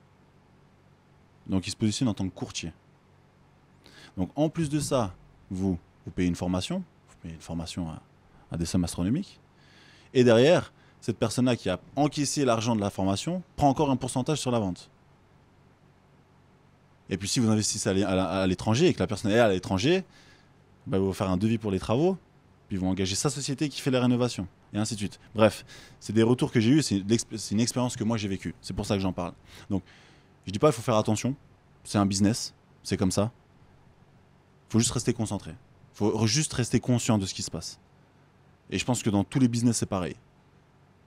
Donc ils se positionnent en tant que courtier. Donc en plus de ça, vous payez une formation, à des sommes astronomiques. Et derrière, cette personne-là qui a encaissé l'argent de la formation prend encore un pourcentage sur la vente. Et puis si vous investissez à l'étranger et que la personne est à l'étranger, bah, ils vont faire un devis pour les travaux, puis ils vont engager sa société qui fait les rénovations, et ainsi de suite. Bref, c'est des retours que j'ai eus, c'est une expérience que moi j'ai vécue. C'est pour ça que j'en parle. Donc, je dis pas il faut faire attention, c'est un business, c'est comme ça. Il faut juste rester concentré. Il faut juste rester conscient de ce qui se passe. Et je pense que dans tous les business, c'est pareil.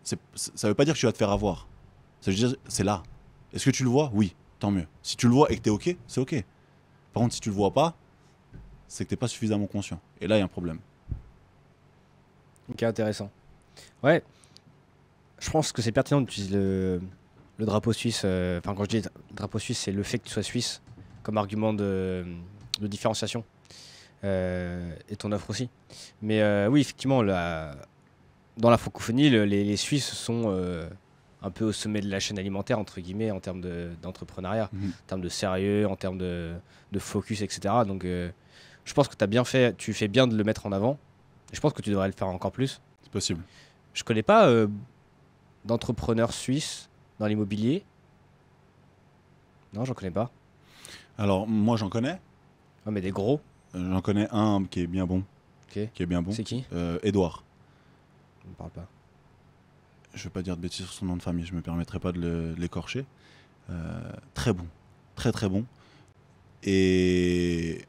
Ça ne veut pas dire que tu vas te faire avoir. Ça veut dire c'est là. Est-ce que tu le vois? Oui, tant mieux. Si tu le vois et que tu es OK, c'est OK. Par contre, si tu le vois pas, c'est que tu n'es pas suffisamment conscient. Et là, il y a un problème. Ok, intéressant. Ouais, je pense que c'est pertinent d'utiliser le drapeau suisse. Enfin, quand je dis drapeau suisse, c'est le fait que tu sois suisse comme argument de différenciation. Et ton offre aussi. Mais oui, effectivement, dans la francophonie, les Suisses sont un peu au sommet de la chaîne alimentaire, entre guillemets, en termes d'entrepreneuriat, en termes de sérieux, en termes de focus, etc. Donc, je pense que tu fais bien de le mettre en avant. Et je pense que tu devrais le faire encore plus. C'est possible. Je connais pas d'entrepreneurs suisses dans l'immobilier. Non, j'en connais pas. Alors, moi, j'en connais. Ouais, mais des gros. J'en connais un qui est bien bon. Ok. Qui est bien bon. C'est qui? Edouard. On ne parle pas. Je ne veux pas dire de bêtises sur son nom de famille, je ne me permettrai pas de l'écorcher. Très bon. Très très bon. Et...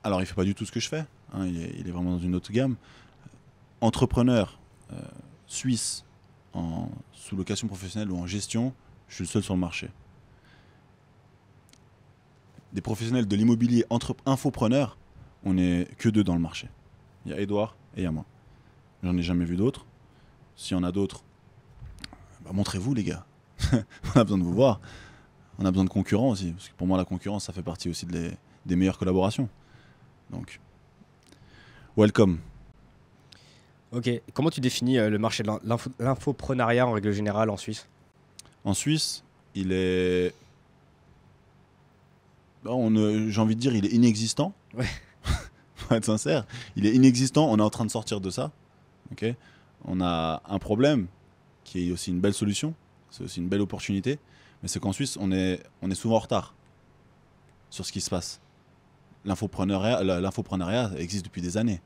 Alors, il ne fait pas du tout ce que je fais, hein, il est vraiment dans une autre gamme. Entrepreneur suisse en sous-location professionnelle ou en gestion, je suis le seul sur le marché. Des professionnels de l'immobilier infopreneurs, on n'est que deux dans le marché. Il y a Edouard et il y a moi. J'en ai jamais vu d'autres. S'il y en a d'autres, bah montrez-vous les gars. On a besoin de vous voir. On a besoin de concurrents aussi. Parce que pour moi, la concurrence, ça fait partie aussi des meilleures collaborations. Donc, welcome. Ok. Comment tu définis le marché de l'infoprenariat en règle générale en Suisse? En Suisse, il est... j'ai envie de dire, il est inexistant. Ouais. Pour être sincère, il est inexistant. On est en train de sortir de ça. Okay, on a un problème qui est aussi une belle solution. C'est aussi une belle opportunité. Mais c'est qu'en Suisse, on est souvent en retard sur ce qui se passe. L'infoprenariat existe depuis des années.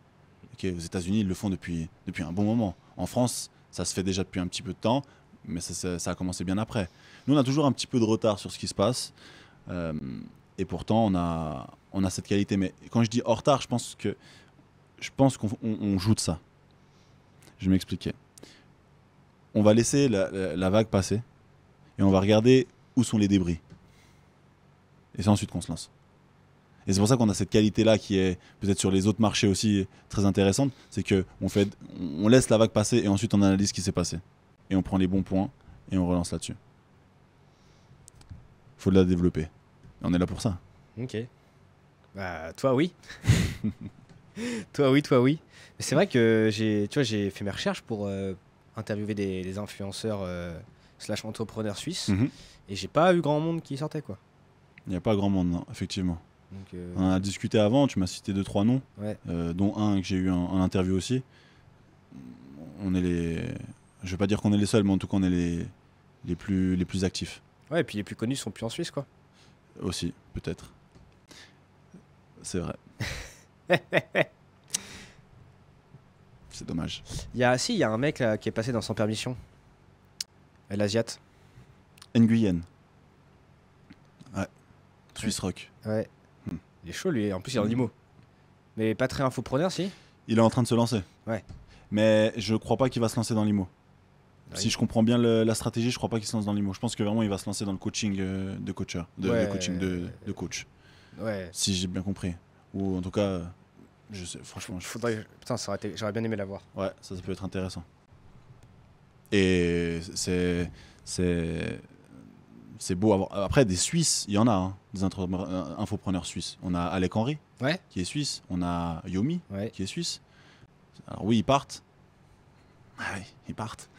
Okay, aux États-Unis, ils le font depuis un bon moment. En France, ça se fait déjà depuis un petit peu de temps, mais ça a commencé bien après. Nous, on a toujours un petit peu de retard sur ce qui se passe. Et pourtant, on a cette qualité. Mais quand je dis en retard, je pense que je pense qu'on joue de ça. Je vais m'expliquer. On va laisser la vague passer et on va regarder où sont les débris. Et c'est ensuite qu'on se lance. Et c'est pour ça qu'on a cette qualité-là qui est peut-être sur les autres marchés aussi très intéressante. C'est qu'on laisse la vague passer et ensuite on analyse ce qui s'est passé. Et on prend les bons points et on relance là-dessus. Il faut la développer. Et on est là pour ça. Ok. Bah, toi, oui. Toi, oui. Mais c'est vrai que j'ai fait mes recherches pour interviewer des influenceurs / entrepreneurs suisses. Et j'ai pas eu grand monde qui sortait, quoi. Il n'y a pas grand monde, non, effectivement. Donc, on en a discuté avant, tu m'as cité 2-3 noms, ouais. Dont un que j'ai eu en interview aussi. On est les... Je vais pas dire qu'on est les seuls, mais en tout cas on est les plus actifs. Ouais, et puis les plus connus sont plus en Suisse, quoi. Aussi, peut-être. C'est vrai. C'est dommage. Il y a un mec là, qui est passé dans Sans Permission. L'Asiate. Nguyen. Ouais. Swiss Rock. Ouais. Il est chaud, lui. En plus, il est en limo. Mais pas très infopreneur, si. Il est en train de se lancer. Ouais. Mais je crois pas qu'il va se lancer dans l'IMO. Ouais. Si je comprends bien la stratégie, je crois pas qu'il se lance dans l'IMO. Je pense que vraiment il va se lancer dans le coaching de coacheur, Ouais. le coaching de coach. Ouais. Si j'ai bien compris. Ou en tout cas, je sais, franchement. Putain, j'aurais bien aimé l'avoir. Ouais, ça peut être intéressant. Et c'est beau avoir. Après, des Suisses, il y en a, hein, des infopreneurs suisses. On a Alec Henry, Ouais. qui est suisse. On a Yomi, Ouais. qui est suisse. Alors oui, ils partent. Ah oui, ils partent.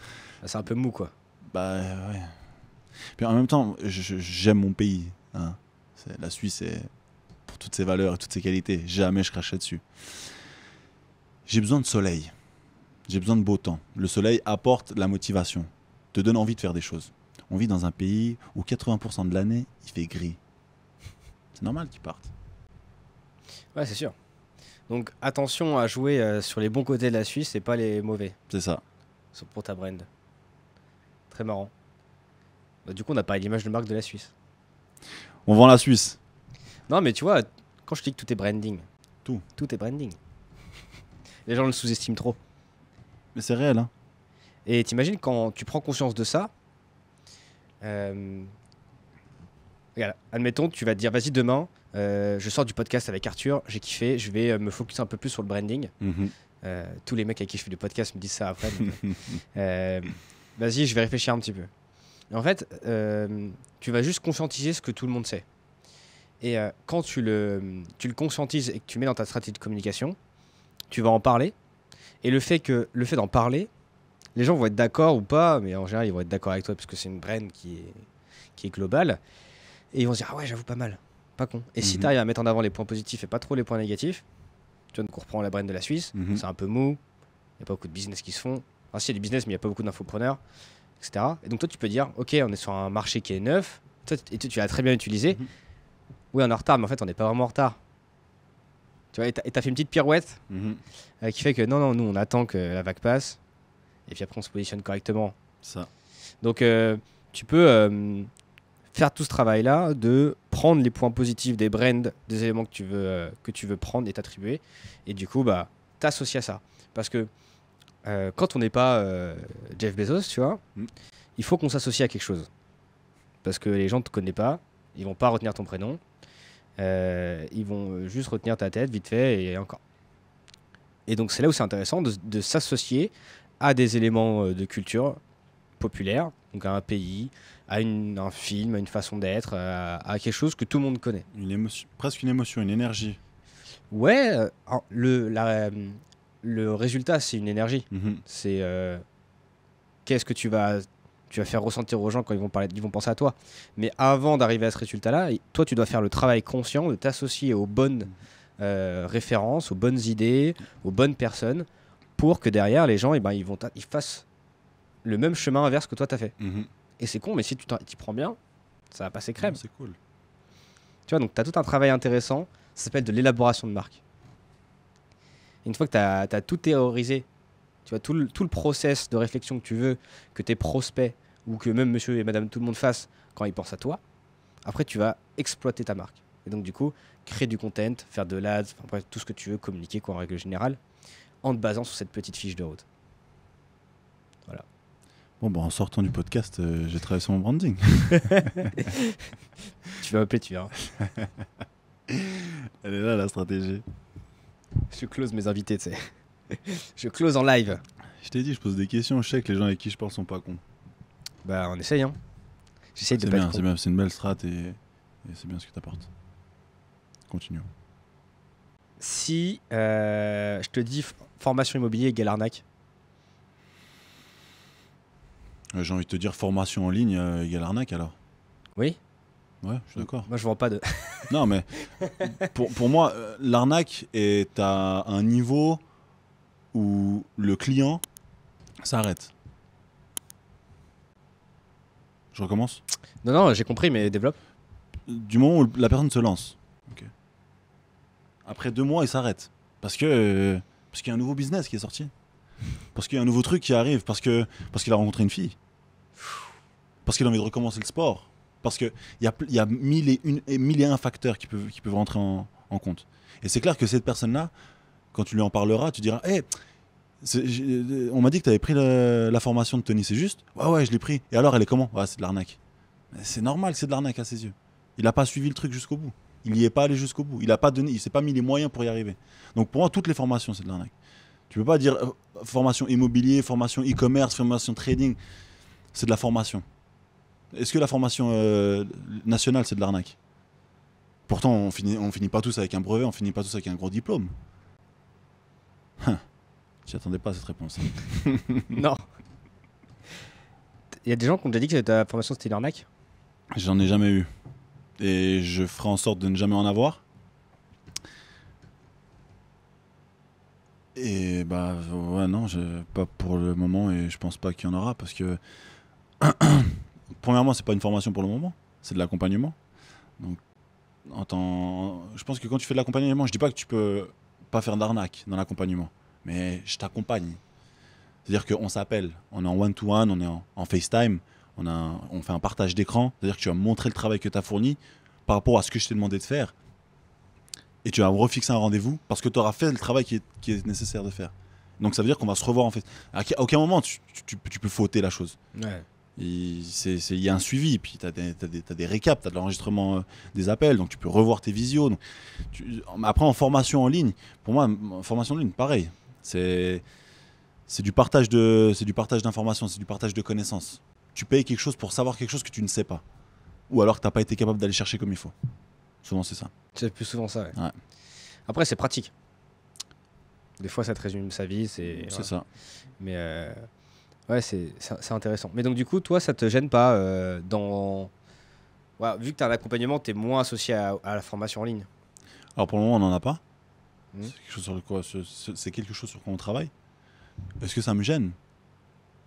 C'est un peu mou, quoi. Bah ouais. Puis en même temps, j'aime mon pays. Hein. La Suisse, c'est pour toutes ses valeurs et toutes ses qualités. Jamais je cracherai dessus. J'ai besoin de soleil. J'ai besoin de beau temps. Le soleil apporte la motivation, te donne envie de faire des choses. On vit dans un pays où 80% de l'année, il fait gris. C'est normal qu'ils partent. Ouais, c'est sûr. Donc attention à jouer sur les bons côtés de la Suisse et pas les mauvais. C'est ça. Pour ta brand. Très marrant. Bah, du coup, on n'a pas l'image de marque de la Suisse. On vend la Suisse. Non, mais tu vois, quand je dis que tout est branding. Tout est branding. Les gens le sous-estiment trop. Mais c'est réel, hein. Et t'imagines quand tu prends conscience de ça, regarde, admettons, tu vas te dire, vas-y, demain, je sors du podcast avec Arthur, j'ai kiffé, je vais me focus un peu plus sur le branding. Tous les mecs avec qui je fais du podcast me disent ça après. Donc, vas-y, je vais réfléchir un petit peu. Et en fait, tu vas juste conscientiser ce que tout le monde sait. Et quand tu le conscientises et que tu mets dans ta stratégie de communication, tu vas en parler. Et le fait d'en parler, les gens vont être d'accord ou pas, mais en général, ils vont être d'accord avec toi parce que c'est une brand qui est globale. Et ils vont se dire, ah ouais, j'avoue, pas mal, pas con. Et si tu arrives à mettre en avant les points positifs et pas trop les points négatifs, tu vois, donc on reprend la brand de la Suisse, c'est un peu mou, il n'y a pas beaucoup de business qui se font. Enfin, si, il y a du business, mais il n'y a pas beaucoup d'infopreneurs, etc. Et donc toi, tu peux dire, ok, on est sur un marché qui est neuf, et tu l'as très bien utilisé. Oui, on est en retard, mais en fait, on n'est pas vraiment en retard. Tu vois, et t'as fait une petite pirouette qui fait que non, nous, on attend que la vague passe, et puis après, on se positionne correctement. Ça. Donc, tu peux faire tout ce travail-là de prendre les points positifs des brands, des éléments que tu veux prendre et t'attribuer, et du coup, bah, t'associer à ça. Parce que quand on n'est pas Jeff Bezos, tu vois, il faut qu'on s'associe à quelque chose. Parce que les gens ne te connaissent pas, ils vont pas retenir ton prénom, ils vont juste retenir ta tête vite fait et encore. Et donc c'est là où c'est intéressant de s'associer à des éléments de culture populaire, donc à un pays, à un film, à une façon d'être, à quelque chose que tout le monde connaît. Une émotion, presque une émotion, une énergie. Ouais, le résultat, c'est une énergie. C'est qu'est-ce que tu vas faire ressentir aux gens quand ils vont penser à toi. Mais avant d'arriver à ce résultat-là, toi, tu dois faire le travail conscient de t'associer aux bonnes références, aux bonnes idées, aux bonnes personnes, pour que derrière, les gens, ils fassent le même chemin inverse que toi, tu as fait. Et c'est con, mais si tu t'y prends bien, ça va passer crème. C'est cool. Tu vois, donc tu as tout un travail intéressant, ça s'appelle de l'élaboration de marque. Une fois que tu as tout théorisé, tu vois, tout le process de réflexion que tu veux que tes prospects ou que même monsieur et madame tout le monde fassent quand ils pensent à toi, après tu vas exploiter ta marque. Et donc du coup, créer du content, faire de l'ads, enfin bref, tout ce que tu veux, communiquer quoi en règle générale. en te basant sur cette petite fiche de route. Bon, en sortant du podcast, j'ai travaillé sur mon branding. Tu vas m'appeler, tu verras. Elle est là, la stratégie. Je close mes invités, tu sais. Je close en live. Je t'ai dit, je pose des questions. Je sais que les gens avec qui je parle sont pas cons. Bah, on essaye, hein. J'essaye de C'est pas bien, être con. c'est bien, c'est une belle strat et c'est bien ce que t'apportes. Continue. Si je te dis formation immobilier égale arnaque. J'ai envie de te dire formation en ligne égale arnaque alors. Oui. Ouais, je suis d'accord. Moi, je vends pas de. Non, mais pour moi, l'arnaque est à un niveau où le client s'arrête. Je recommence. Non, j'ai compris, mais développe. Du moment où la personne se lance. Ok. Après 2 mois, il s'arrête. Parce qu'il y a un nouveau business qui est sorti. Parce qu'il y a un nouveau truc qui arrive. Parce qu'il a rencontré une fille. Parce qu'il a envie de recommencer le sport. Parce qu'il y a mille et un facteurs qui peuvent rentrer en compte. Et c'est clair que cette personne-là, quand tu lui en parleras, tu diras hey, on m'a dit que tu avais pris la formation de Tony, c'est juste? Ouais, je l'ai pris. Et alors, elle est comment? Ouais, c'est de l'arnaque. C'est normal que c'est de l'arnaque à ses yeux. Il n'a pas suivi le truc jusqu'au bout. Il n'y est pas allé jusqu'au bout. Il s'est pas mis les moyens pour y arriver. Donc pour moi, toutes les formations, c'est de l'arnaque. Tu peux pas dire formation immobilier, formation e-commerce, formation trading. C'est de la formation. Est-ce que la formation nationale, c'est de l'arnaque? Pourtant, on finit pas tous avec un brevet, on finit pas tous avec un gros diplôme. J'y attendais pas à cette réponse. Non. Il y a des gens qui ont déjà dit que ta formation c'était une arnaque. J'en ai jamais eu. Et je ferai en sorte de ne jamais en avoir. Et bah ouais, non, pas pour le moment et je pense pas qu'il y en aura parce que premièrement, c'est pas une formation pour le moment, c'est de l'accompagnement. Donc je pense que quand tu fais de l'accompagnement, je dis pas que tu peux pas faire d'arnaque dans l'accompagnement, mais je t'accompagne. C'est-à-dire qu'on s'appelle, on est en one-to-one, on est en FaceTime, on fait un partage d'écran, c'est-à-dire que tu vas me montrer le travail que tu as fourni par rapport à ce que je t'ai demandé de faire. Et tu vas me refixer un rendez-vous parce que tu auras fait le travail qui est nécessaire de faire. Donc ça veut dire qu'on va se revoir en fait. À aucun moment tu peux fauter la chose. Ouais. Il y a un suivi, puis tu as des récaps, tu as de l'enregistrement des appels, donc tu peux revoir tes visios. Donc, après en formation en ligne, pour moi, en formation en ligne, pareil. C'est du partage d'informations, c'est du partage de connaissances. Tu payes quelque chose pour savoir quelque chose que tu ne sais pas. Ou alors que tu n'as pas été capable d'aller chercher comme il faut. Souvent c'est ça. C'est plus souvent ça, ouais. Ouais. Après, c'est pratique. Des fois, ça te résume sa vie. C'est ça. Mais ouais, c'est intéressant. Mais donc, du coup, toi, ça te gêne pas dans. Ouais, vu que tu as un accompagnement, tu es moins associé à la formation en ligne. Alors pour le moment, on n'en a pas. Mmh. C'est quelque chose sur quoi on travaille. Est-ce que ça me gêne?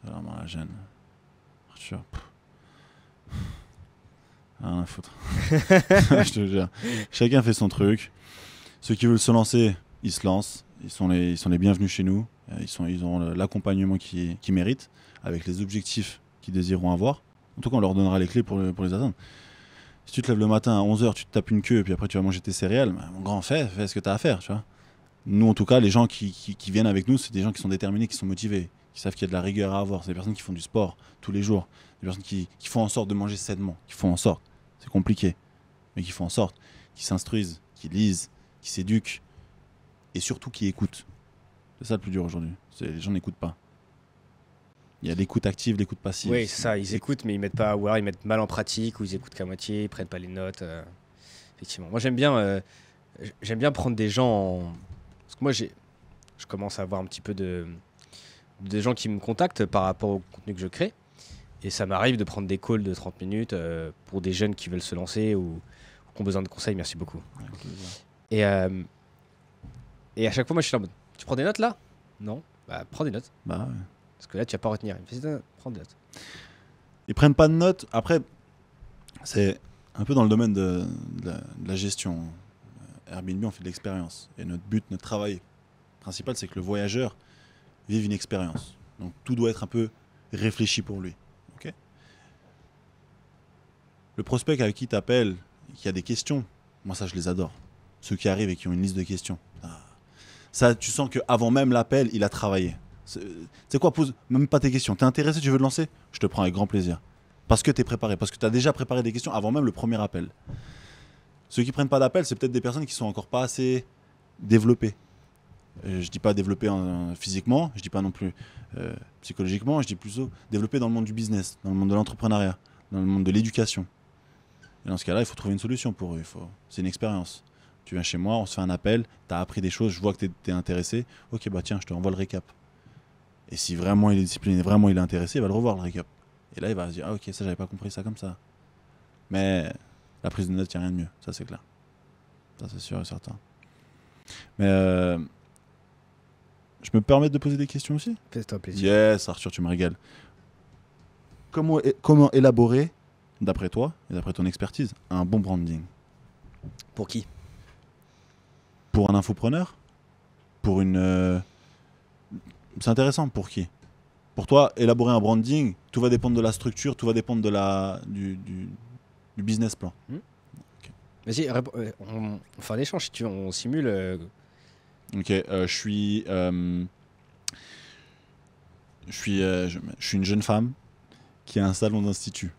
Vraiment la gêne. Arthur. Rien à foutre. Je te jure. Chacun fait son truc. Ceux qui veulent se lancer, ils se lancent. Ils sont les bienvenus chez nous. Ils ont l'accompagnement qu'ils méritent, avec les objectifs qu'ils désireront avoir. En tout cas, on leur donnera les clés pour les atteindre. Si tu te lèves le matin à 11h, tu te tapes une queue, et puis après tu vas manger tes céréales, bah, mon grand, fais ce que tu as à faire. Tu vois. Nous, en tout cas, les gens qui viennent avec nous, c'est des gens qui sont déterminés, qui sont motivés, qui savent qu'il y a de la rigueur à avoir. C'est des personnes qui font du sport tous les jours. Des personnes qui font en sorte de manger sainement, qui font en sorte. C'est compliqué, mais qui font en sorte, qui s'instruisent, qui lisent, qui s'éduquent, et surtout qui écoutent. C'est ça le plus dur aujourd'hui. Les gens n'écoutent pas. Il y a l'écoute active, l'écoute passive. Oui, c'est ça. Ils écoutent, mais ils mettent pas. Ou alors ils mettent mal en pratique, ou ils écoutent qu'à moitié, ils prennent pas les notes. Effectivement. Moi, j'aime bien prendre des gens. Parce que moi, je commence à avoir un petit peu de gens qui me contactent par rapport au contenu que je crée. Et ça m'arrive de prendre des calls de 30 minutes pour des jeunes qui veulent se lancer ou qui ont besoin de conseils. Merci beaucoup. Et à chaque fois, moi, je suis là en mode, tu prends des notes là? Non. Bah, prends des notes. Bah ouais. Parce que là, tu vas pas retenir. Il me fait, prends des notes. Ils prennent pas de notes. Après, c'est un peu dans le domaine de la gestion. Airbnb, on fait de l'expérience. Et notre but, notre travail principal, c'est que le voyageur vive une expérience. Donc tout doit être un peu réfléchi pour lui. Okay. Le prospect avec qui tu appelles, qui a des questions, moi ça je les adore. Ceux qui arrivent et qui ont une liste de questions. Ça, tu sens qu'avant même l'appel, il a travaillé. C'est quoi, pose même pas tes questions. T'es intéressé, tu veux te lancer? Je te prends avec grand plaisir. Parce que t'es préparé, parce que t'as déjà préparé des questions avant même le premier appel. Ceux qui prennent pas d'appel, c'est peut-être des personnes qui sont encore pas assez développées. Je dis pas développées physiquement, je dis pas non plus psychologiquement, je dis plutôt développées dans le monde du business, dans le monde de l'entrepreneuriat, dans le monde de l'éducation. Et dans ce cas-là, il faut trouver une solution pour eux. C'est une expérience. Tu viens chez moi, on se fait un appel, tu as appris des choses, je vois que tu es intéressé. Ok, bah tiens, je te renvoie le récap. Et si vraiment il est discipliné, vraiment il est intéressé, il va le revoir le récap. Et là, il va se dire, ah ok, ça, j'avais pas compris ça comme ça. Mais la prise de notes, il n'y a rien de mieux, ça c'est clair. Ça c'est sûr et certain. Mais je me permets de poser des questions aussi? Fais-toi plaisir. Yes, Arthur, tu me régales. Comment élaborer, d'après toi et d'après ton expertise, un bon branding? Pour qui? Pour un infopreneur? Pour une... C'est intéressant, pour qui? Pour toi, élaborer un branding, tout va dépendre de la structure, tout va dépendre de du business plan. Vas-y, on fait un échange si tu veux, on simule. Ok, je suis une jeune femme qui a un salon d'institut.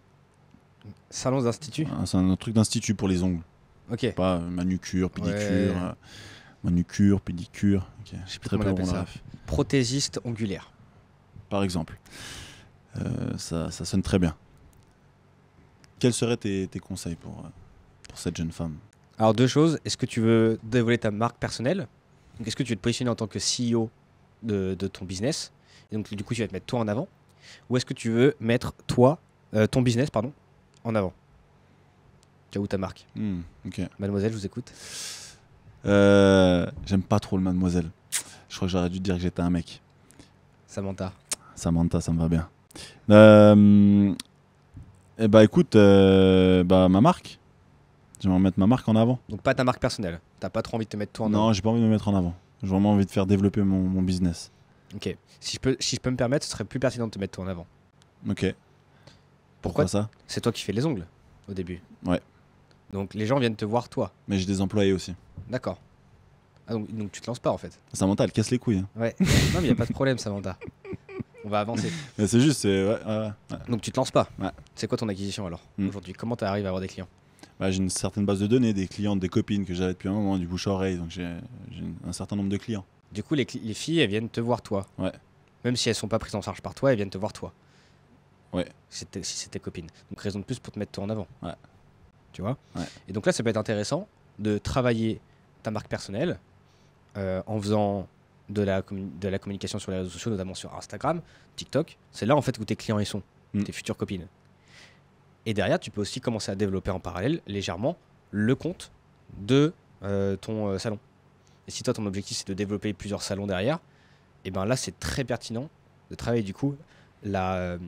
Salon d'institut? C'est un truc d'institut pour les ongles. Ok. Pas manucure, pédicure, Ouais. manucure, pédicure. Okay. Je sais plus comment on appelle ça. Prothésiste ongulaire. Par exemple. Ça sonne très bien. Quels seraient tes conseils pour cette jeune femme? Alors deux choses, est-ce que tu veux dévoiler ta marque personnelle? Donc est-ce que tu veux te positionner en tant que CEO de ton business? Et donc du coup tu vas te mettre toi en avant? Ou est-ce que tu veux mettre ton business en avant? Tu as où ta marque? Ok. Mademoiselle, je vous écoute. J'aime pas trop le mademoiselle. Je crois que j'aurais dû te dire que j'étais un mec. Samantha, ça me va bien. Eh bah écoute, ma marque. J'aimerais mettre ma marque en avant. donc pas ta marque personnelle. T'as pas trop envie de te mettre toi en avant? Non, j'ai pas envie de me mettre en avant. J'ai vraiment envie de faire développer mon business. Ok. Si je peux me permettre, ce serait plus pertinent de te mettre toi en avant. Ok. Pourquoi ça? C'est toi qui fais les ongles au début. Ouais. Donc les gens viennent te voir toi. Mais j'ai des employés aussi. D'accord. Ah, donc tu te lances pas en fait. Samantha, elle casse les couilles. Hein. Ouais. Non mais y a pas de problème Samantha. On va avancer. Mais c'est juste, ouais. Donc tu te lances pas. Ouais. C'est quoi ton acquisition alors aujourd'hui? Comment tu arrives à avoir des clients? Bah, j'ai une certaine base de données, des clientes, des copines que j'avais depuis un moment, du bouche à oreille. Donc j'ai un certain nombre de clients. Du coup les filles elles viennent te voir toi. Ouais. Même si elles sont pas prises en charge par toi, elles viennent te voir toi. Ouais. Si c'est tes copines. Donc raison de plus pour te mettre toi en avant. Ouais. Tu vois? Ouais. Et donc là ça peut être intéressant de travailler ta marque personnelle en faisant de la communication sur les réseaux sociaux, notamment sur Instagram, TikTok. C'est là en fait où tes clients ils sont, tes futures copines. Et derrière, tu peux aussi commencer à développer en parallèle, légèrement, le compte de ton salon. Et si toi, ton objectif, c'est de développer plusieurs salons derrière, et ben là, c'est très pertinent de travailler du coup la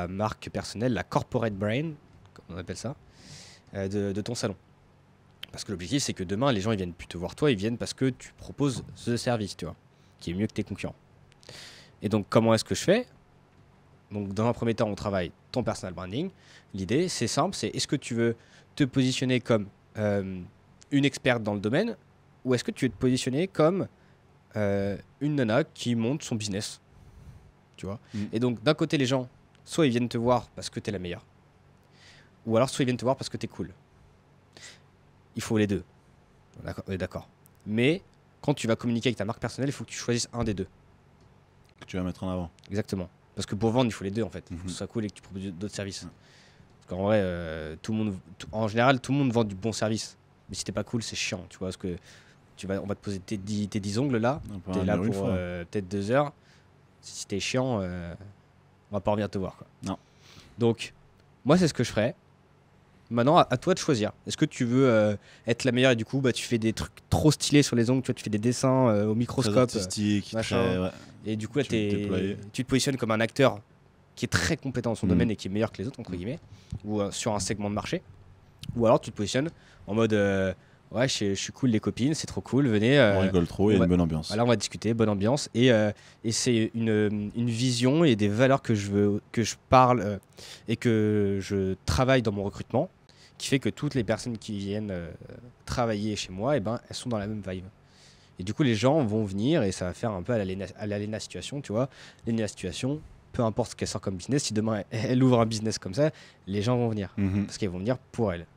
marque personnelle, la corporate brand, comme on appelle ça, de ton salon. Parce que l'objectif, c'est que demain, les gens, ils viennent plus te voir toi, ils viennent parce que tu proposes ce service, tu vois, qui est mieux que tes concurrents. Et donc, comment est-ce que je fais? Donc, dans un premier temps, on travaille ton personal branding. L'idée, c'est simple, c'est est-ce que tu veux te positionner comme une experte dans le domaine ou est-ce que tu veux te positionner comme une nana qui monte son business, tu vois? Et donc, d'un côté, les gens, soit ils viennent te voir parce que tu es la meilleure, ou alors soit ils viennent te voir parce que tu es cool. Il faut les deux. D'accord. Mais quand tu vas communiquer avec ta marque personnelle, il faut que tu choisisses un des deux. Que tu vas mettre en avant. Exactement. Parce que pour vendre, il faut les deux en fait. Il faut que ce soit cool et que tu proposes d'autres services. Parce qu'en vrai, en général, tout le monde vend du bon service. Mais si t'es pas cool, c'est chiant. Tu vois, parce que on va te poser tes 10 ongles là. T'es là pour peut-être 2 heures. Si t'es chiant, on va pas revenir te voir, quoi. Non. Donc, moi, c'est ce que je ferais. Maintenant, à toi de choisir. Est-ce que tu veux être la meilleure et du coup, tu fais des trucs trop stylés sur les ongles, tu vois, tu fais des dessins au microscope, très artistique, machin. Et du coup, là, tu te positionnes comme un acteur qui est très compétent dans son domaine et qui est meilleur que les autres, entre guillemets, ou sur un segment de marché. Ou alors, tu te positionnes en mode ouais, je suis cool, les copines, c'est trop cool, venez. On rigole trop, il y a une bonne ambiance. Voilà, on va discuter, bonne ambiance. Et c'est une vision et des valeurs que je parle et que je travaille dans mon recrutement, qui fait que toutes les personnes qui viennent travailler chez moi, elles sont dans la même vibe. Et du coup, les gens vont venir et ça va faire un peu à l'Alena situation, tu vois. L'Alena situation, peu importe ce qu'elle sort comme business, si demain elle ouvre un business comme ça, les gens vont venir. Mhm. Parce qu'ils vont venir pour elle.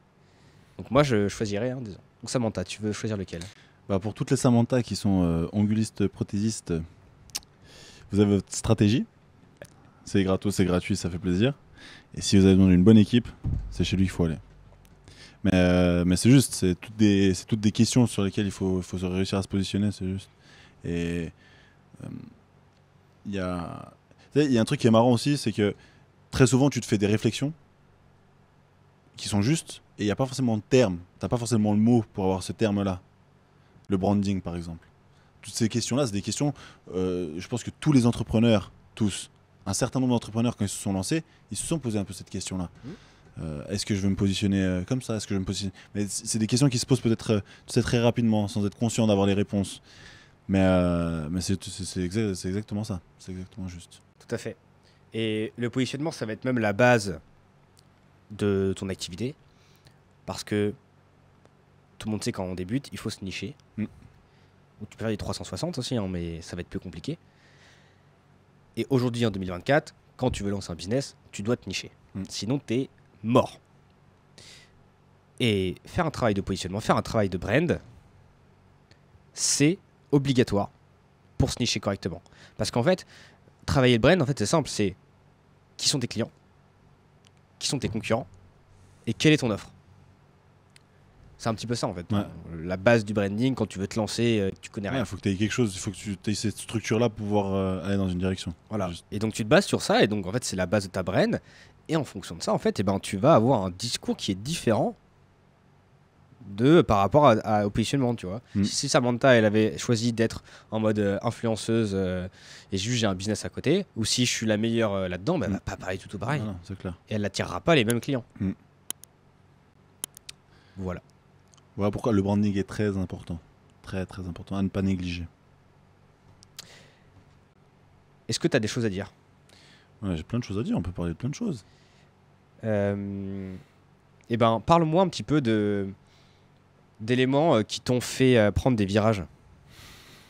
Donc moi, je choisirais un des ans. Donc Samantha, tu veux choisir lequel? Bah, pour toutes les Samantha qui sont ongulistes, prothésistes, vous avez votre stratégie. C'est gratos, c'est gratuit, ça fait plaisir. Et si vous avez besoin d'une bonne équipe, c'est chez lui qu'il faut aller. Mais c'est juste, c'est toutes des questions sur lesquelles il faut réussir à se positionner, c'est juste. Et il y a, tu sais, il y a un truc qui est marrant aussi, c'est que très souvent tu te fais des réflexions qui sont justes et il n'y a pas forcément de terme, tu n'as pas forcément le mot pour avoir ce terme-là. Le branding par exemple. Toutes ces questions-là, c'est des questions, je pense que tous les entrepreneurs, tous, un certain nombre d'entrepreneurs quand ils se sont lancés, ils se sont posé un peu cette question-là. Est-ce que je veux me positionner comme ça? Est-ce que je veux me positionner... Mais c'est des questions qui se posent peut-être très rapidement, sans être conscient d'avoir les réponses. Mais c'est exactement ça. C'est exactement juste. Tout à fait. Et le positionnement, ça va être même la base de ton activité. Parce que tout le monde sait quand on débute, il faut se nicher. Ou tu peux faire des 360 aussi, hein, mais ça va être plus compliqué. Et aujourd'hui, en 2024, quand tu veux lancer un business, tu dois te nicher. Sinon, tu es mort. Et faire un travail de positionnement, faire un travail de brand, c'est obligatoire pour se nicher correctement. Parce qu'en fait, travailler le brand, en fait, c'est simple. C'est qui sont tes clients, qui sont tes concurrents, et quelle est ton offre. C'est un petit peu ça, en fait. Ouais. La base du branding, quand tu veux te lancer, tu connais rien. Il faut que tu aies quelque chose, il faut que tu aies cette structure-là pour pouvoir aller dans une direction. Voilà. Juste. Et donc, tu te bases sur ça, et donc, en fait, c'est la base de ta brand. Et en fonction de ça, en fait, eh ben, tu vas avoir un discours qui est différent par rapport au positionnement, tu vois. Si Samantha, elle avait choisi d'être en mode influenceuse et juste j'ai un business à côté, ou si je suis la meilleure là-dedans, bah, elle va pas parler tout pareil. Non, c'est clair. Et elle n'attirera pas les mêmes clients. Voilà. Voilà pourquoi le branding est très important. Très, très important à ne pas négliger. Est-ce que tu as des choses à dire? Ouais, j'ai plein de choses à dire, on peut parler de plein de choses. Eh ben, parle-moi un petit peu d'éléments qui t'ont fait prendre des virages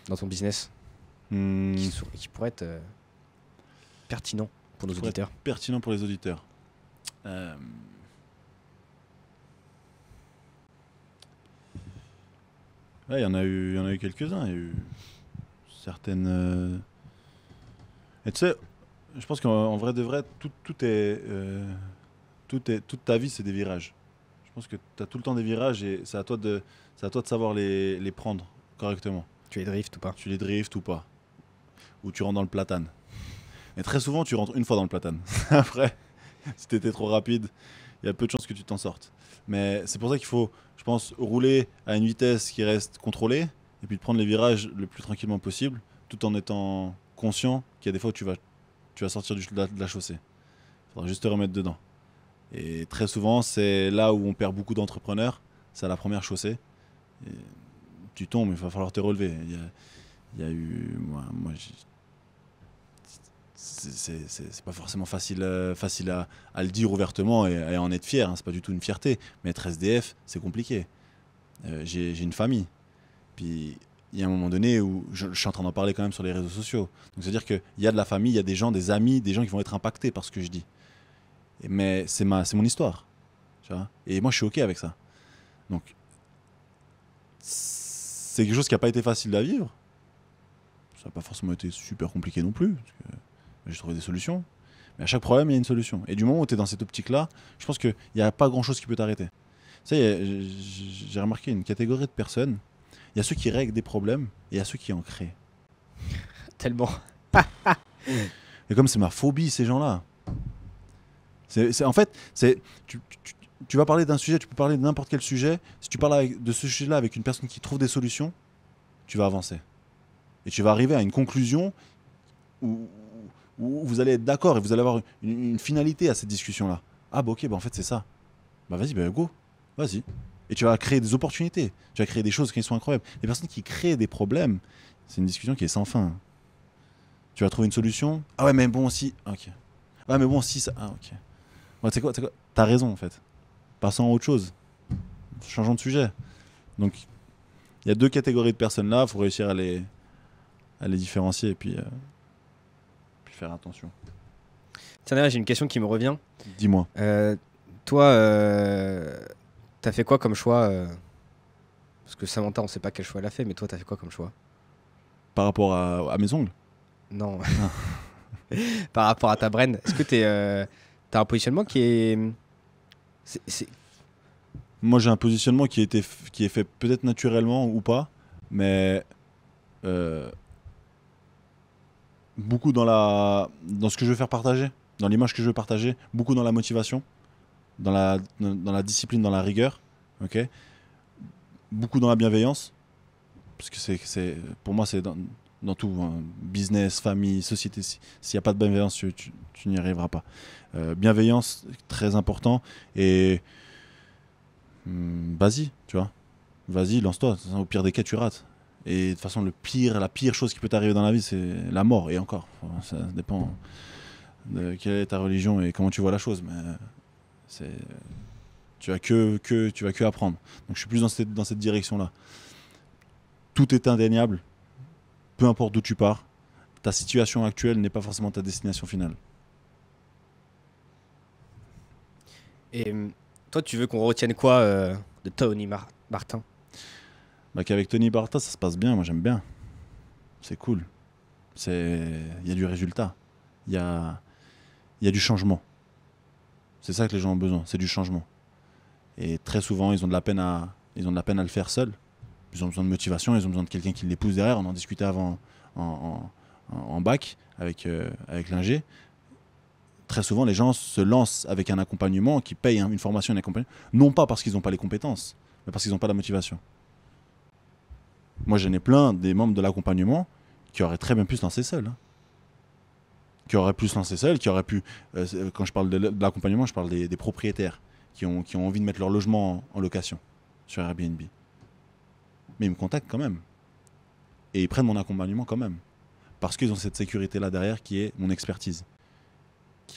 dans ton business, qui pourraient être pertinents pour nos auditeurs. Pertinent pour les auditeurs. Ouais, il y en a eu quelques-uns. Il y a eu certaines. Et tu sais, je pense qu'en vrai de vrai, toute ta vie, c'est des virages. Je pense que tu as tout le temps des virages et c'est à toi de savoir les prendre correctement. Tu les drifts ou pas? Tu les drifts ou pas. Ou tu rentres dans le platane. Et très souvent, tu rentres une fois dans le platane. Après, si tu étais trop rapide, il y a peu de chances que tu t'en sortes. Mais c'est pour ça qu'il faut, je pense, rouler à une vitesse qui reste contrôlée et puis de prendre les virages le plus tranquillement possible, tout en étant conscient qu'il y a des fois où tu vas sortir de la chaussée. Il faudra juste te remettre dedans. Et très souvent, c'est là où on perd beaucoup d'entrepreneurs, c'est à la première chaussée. Et tu tombes, il va falloir te relever. Il y a eu... c'est pas forcément facile à le dire ouvertement et à en être fier, hein. C'est pas du tout une fierté. Mais être SDF, c'est compliqué. J'ai une famille. Puis il y a un moment donné où je suis en train d'en parler quand même sur les réseaux sociaux. Donc c'est-à-dire qu'il y a de la famille, il y a des gens, des amis, des gens qui vont être impactés par ce que je dis. Mais c'est mon histoire. Tu vois, et moi je suis OK avec ça. Donc c'est quelque chose qui n'a pas été facile à vivre. Ça n'a pas forcément été super compliqué non plus. Parce que j'ai trouvé des solutions. Mais à chaque problème, il y a une solution. Et du moment où tu es dans cette optique-là, je pense qu'il n'y a pas grand-chose qui peut t'arrêter. Ça y est, j'ai remarqué une catégorie de personnes. Il y a ceux qui règlent des problèmes et il y a ceux qui en créent. Tellement. Et comme c'est ma phobie, ces gens-là. En fait, tu vas parler d'un sujet, tu peux parler de n'importe quel sujet. Si tu parles de ce sujet-là avec une personne qui trouve des solutions, tu vas avancer. Et tu vas arriver à une conclusion où vous allez être d'accord et vous allez avoir une finalité à cette discussion-là. Ah bah ok, bah en fait c'est ça. Bah vas-y, bah go, vas-y. Et tu vas créer des opportunités, tu vas créer des choses qui sont incroyables. Les personnes qui créent des problèmes, c'est une discussion qui est sans fin. Tu vas trouver une solution. Ah ouais, mais bon, si. Ok. Ah, mais bon, si ça. Ah, ok. Ouais, tu sais quoi, t'as raison en fait. Passons à autre chose. Changeons de sujet. Donc, Il y a deux catégories de personnes là, il faut réussir à les différencier et puis faire attention. Tiens, d'ailleurs, j'ai une question qui me revient. Dis-moi. Toi, t'as fait quoi comme choix parce que Samantha, on sait pas quel choix elle a fait, mais toi, t'as fait quoi comme choix? Par rapport à mes ongles? Non. Par rapport à ta brain, est-ce que t'as un positionnement qui est... c'est- Moi, j'ai un positionnement qui est fait peut-être naturellement ou pas, mais beaucoup dans ce que je veux faire partager, dans l'image que je veux partager, beaucoup dans la motivation, dans la discipline, dans la rigueur, ok, beaucoup dans la bienveillance, parce que pour moi, c'est dans tout, hein, business, famille, société. S'il n'y a pas de bienveillance, tu n'y arriveras pas. Bienveillance, très important, et vas-y, tu vois. Vas-y, lance-toi. Au pire des cas, tu rates. Et de toute façon, la pire chose qui peut t'arriver dans la vie, c'est la mort. Et encore, ça dépend de quelle est ta religion et comment tu vois la chose. Mais tu vas que apprendre. Donc je suis plus dans cette direction-là. Tout est indéniable. Peu importe d'où tu pars, ta situation actuelle n'est pas forcément ta destination finale. Et toi, tu veux qu'on retienne quoi de Tony Martin? Bah, qu'avec Tony Barta, ça se passe bien. Moi, j'aime bien. C'est cool. Il y a du résultat. Il y a du changement. C'est ça que les gens ont besoin. C'est du changement. Et très souvent, ils ont de la peine à le faire seuls. Ils ont besoin de motivation. Ils ont besoin de quelqu'un qui les pousse derrière. On en discutait avant en bac avec l'ingé. Très souvent, les gens se lancent avec un accompagnement, qui paye une formation, un accompagnement, non pas parce qu'ils n'ont pas les compétences, mais parce qu'ils n'ont pas la motivation. Moi, j'en ai plein des membres de l'accompagnement qui auraient très bien pu se lancer seuls. Hein. Qui auraient pu se lancer seuls, qui auraient pu... quand je parle de l'accompagnement, je parle des propriétaires qui ont envie de mettre leur logement en location sur Airbnb. Mais ils me contactent quand même. Et ils prennent mon accompagnement quand même. Parce qu'ils ont cette sécurité-là derrière qui est mon expertise.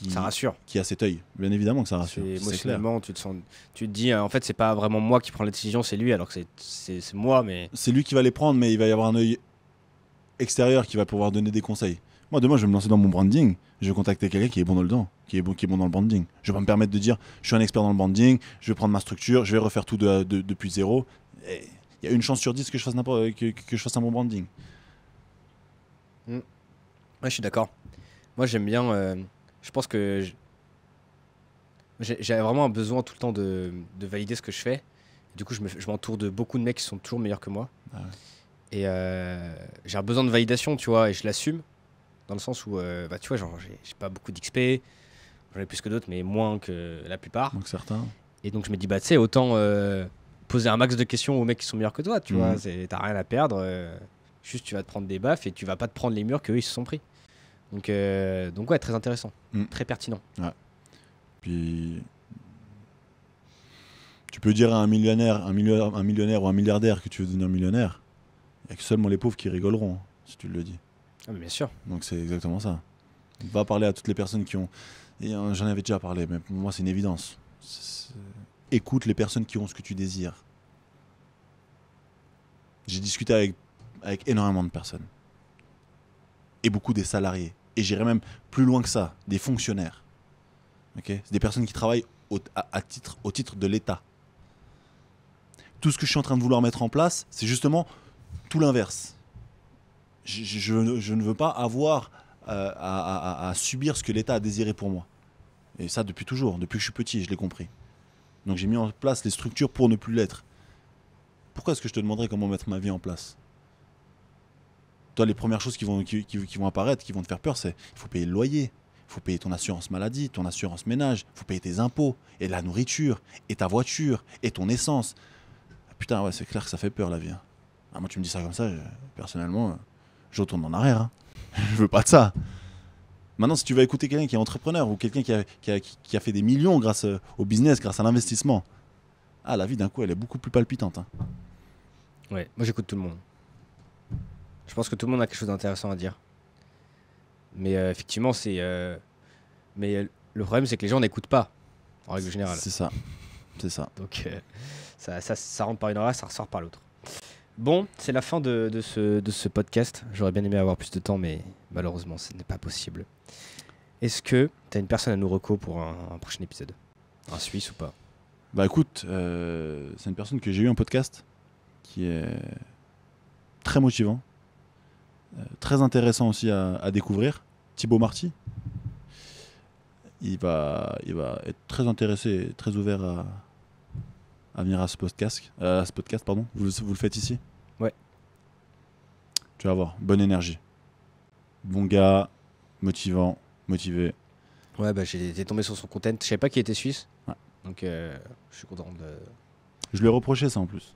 Ça rassure. Qui a cet œil. Bien évidemment que ça rassure. Émotionnellement, tu te dis, en fait, c'est pas vraiment moi qui prends la décision, c'est lui, alors que c'est moi, mais... C'est lui qui va les prendre, mais il va y avoir un œil extérieur qui va pouvoir donner des conseils. Moi, demain, je vais me lancer dans mon branding. Je vais contacter quelqu'un qui est bon dedans, qui est bon dans le branding. Je vais pas me permettre de dire, je suis un expert dans le branding, je vais prendre ma structure, je vais refaire tout depuis zéro. Il y a une chance sur 10 que je fasse que je fasse un bon branding. Ouais, je suis d'accord. Moi, j'aime bien... je pense que j'ai vraiment un besoin tout le temps de valider ce que je fais. Du coup, je m'entoure de beaucoup de mecs qui sont toujours meilleurs que moi. Ah ouais. Et j'ai un besoin de validation, tu vois, et je l'assume. Dans le sens où, bah, tu vois, genre, j'ai pas beaucoup d'XP. J'en ai plus que d'autres, mais moins que la plupart. Donc certains. Et donc, je me dis, bah, tu sais, autant poser un max de questions aux mecs qui sont meilleurs que toi, tu vois. T'as rien à perdre. Juste, tu vas te prendre des baffes et tu vas pas te prendre les murs qu'eux, ils se sont pris. Donc ouais, très intéressant, très pertinent. Ouais. Puis tu peux dire à un millionnaire ou un milliardaire que tu veux devenir millionnaire, il n'y a que seulement les pauvres qui rigoleront si tu le dis. Ah, mais bien sûr. Donc c'est exactement ça. Va parler à toutes les personnes qui ont... Et j'en avais déjà parlé, mais pour moi c'est une évidence. Écoute les personnes qui ont ce que tu désires. J'ai discuté avec énormément de personnes. Et beaucoup des salariés. Et j'irais même plus loin que ça, des fonctionnaires. Okay, c'est des personnes qui travaillent au titre de l'État. Tout ce que je suis en train de vouloir mettre en place, c'est justement tout l'inverse. Je ne veux pas avoir à subir ce que l'État a désiré pour moi. Et ça depuis toujours, depuis que je suis petit, je l'ai compris. Donc j'ai mis en place les structures pour ne plus l'être. Pourquoi est-ce que je te demanderais comment mettre ma vie en place ? Toi, les premières choses qui vont apparaître, qui vont te faire peur, c'est il faut payer le loyer, il faut payer ton assurance maladie, ton assurance ménage, il faut payer tes impôts, et la nourriture, et ta voiture, et ton essence. Putain, ouais, c'est clair que ça fait peur la vie. Hein. Ah, moi, tu me dis ça comme ça, personnellement, je retourne en arrière. Hein. Je veux pas de ça. Maintenant, si tu vas écouter quelqu'un qui est entrepreneur ou quelqu'un qui a fait des millions grâce au business, grâce à l'investissement, ah, la vie d'un coup, elle est beaucoup plus palpitante. Hein. Ouais, moi j'écoute tout le monde. Je pense que tout le monde a quelque chose d'intéressant à dire. Mais effectivement, mais le problème, c'est que les gens n'écoutent pas, en règle générale. C'est ça. C'est ça. Donc ça rentre par une oreille, ça ressort par l'autre. Bon, c'est la fin de ce podcast. J'aurais bien aimé avoir plus de temps, mais malheureusement, ce n'est pas possible. Est-ce que tu as une personne à nous reco pour un prochain épisode? Un Suisse ou pas? Bah écoute, c'est une personne que j'ai eu en podcast qui est très motivant, très intéressant aussi à découvrir. Thibaut Marty. Il va être très intéressé et très ouvert à venir à ce podcast. Pardon. Vous le faites ici? Ouais. Tu vas voir, bonne énergie. Bon gars, motivé. Ouais, bah j'ai été tombé sur son content. Je savais pas qu'il était suisse. Ouais. Donc je suis content Je lui ai reproché ça en plus.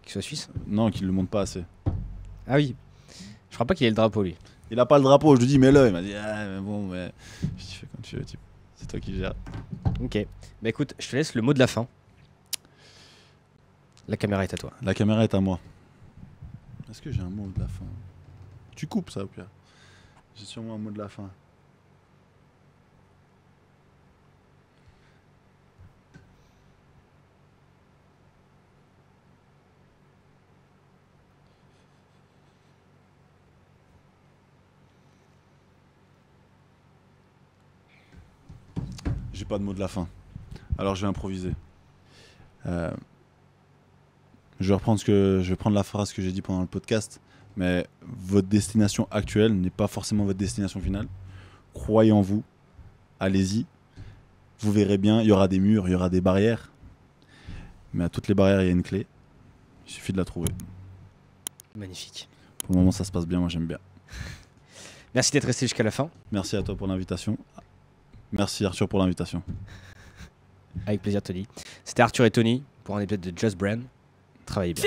qu'il soit suisse. Non, qu'il ne le montre pas assez. Ah oui. Je crois pas qu'il ait le drapeau, lui. Il a pas le drapeau, je lui dis mets-le. Il m'a dit ah, mais bon, mais. Je dis fais comme tu veux, type. C'est toi qui gères. Ok. Bah écoute, je te laisse le mot de la fin. La caméra est à toi. La caméra est à moi. Est-ce que j'ai un mot de la fin? Tu coupes ça, Pierre. J'ai sûrement un mot de la fin. J'ai pas de mot de la fin. Alors je vais improviser. Je vais prendre la phrase que j'ai dit pendant le podcast, mais votre destination actuelle n'est pas forcément votre destination finale. Croyez en vous, allez-y. Vous verrez bien, il y aura des murs, il y aura des barrières, mais à toutes les barrières, il y a une clé. Il suffit de la trouver. Magnifique. Pour le moment, ça se passe bien, moi j'aime bien. Merci d'être resté jusqu'à la fin. Merci à toi pour l'invitation. Merci Arthur pour l'invitation. Avec plaisir, Tony. C'était Arthur et Tony pour un épisode de Just Brand. Travaillez bien.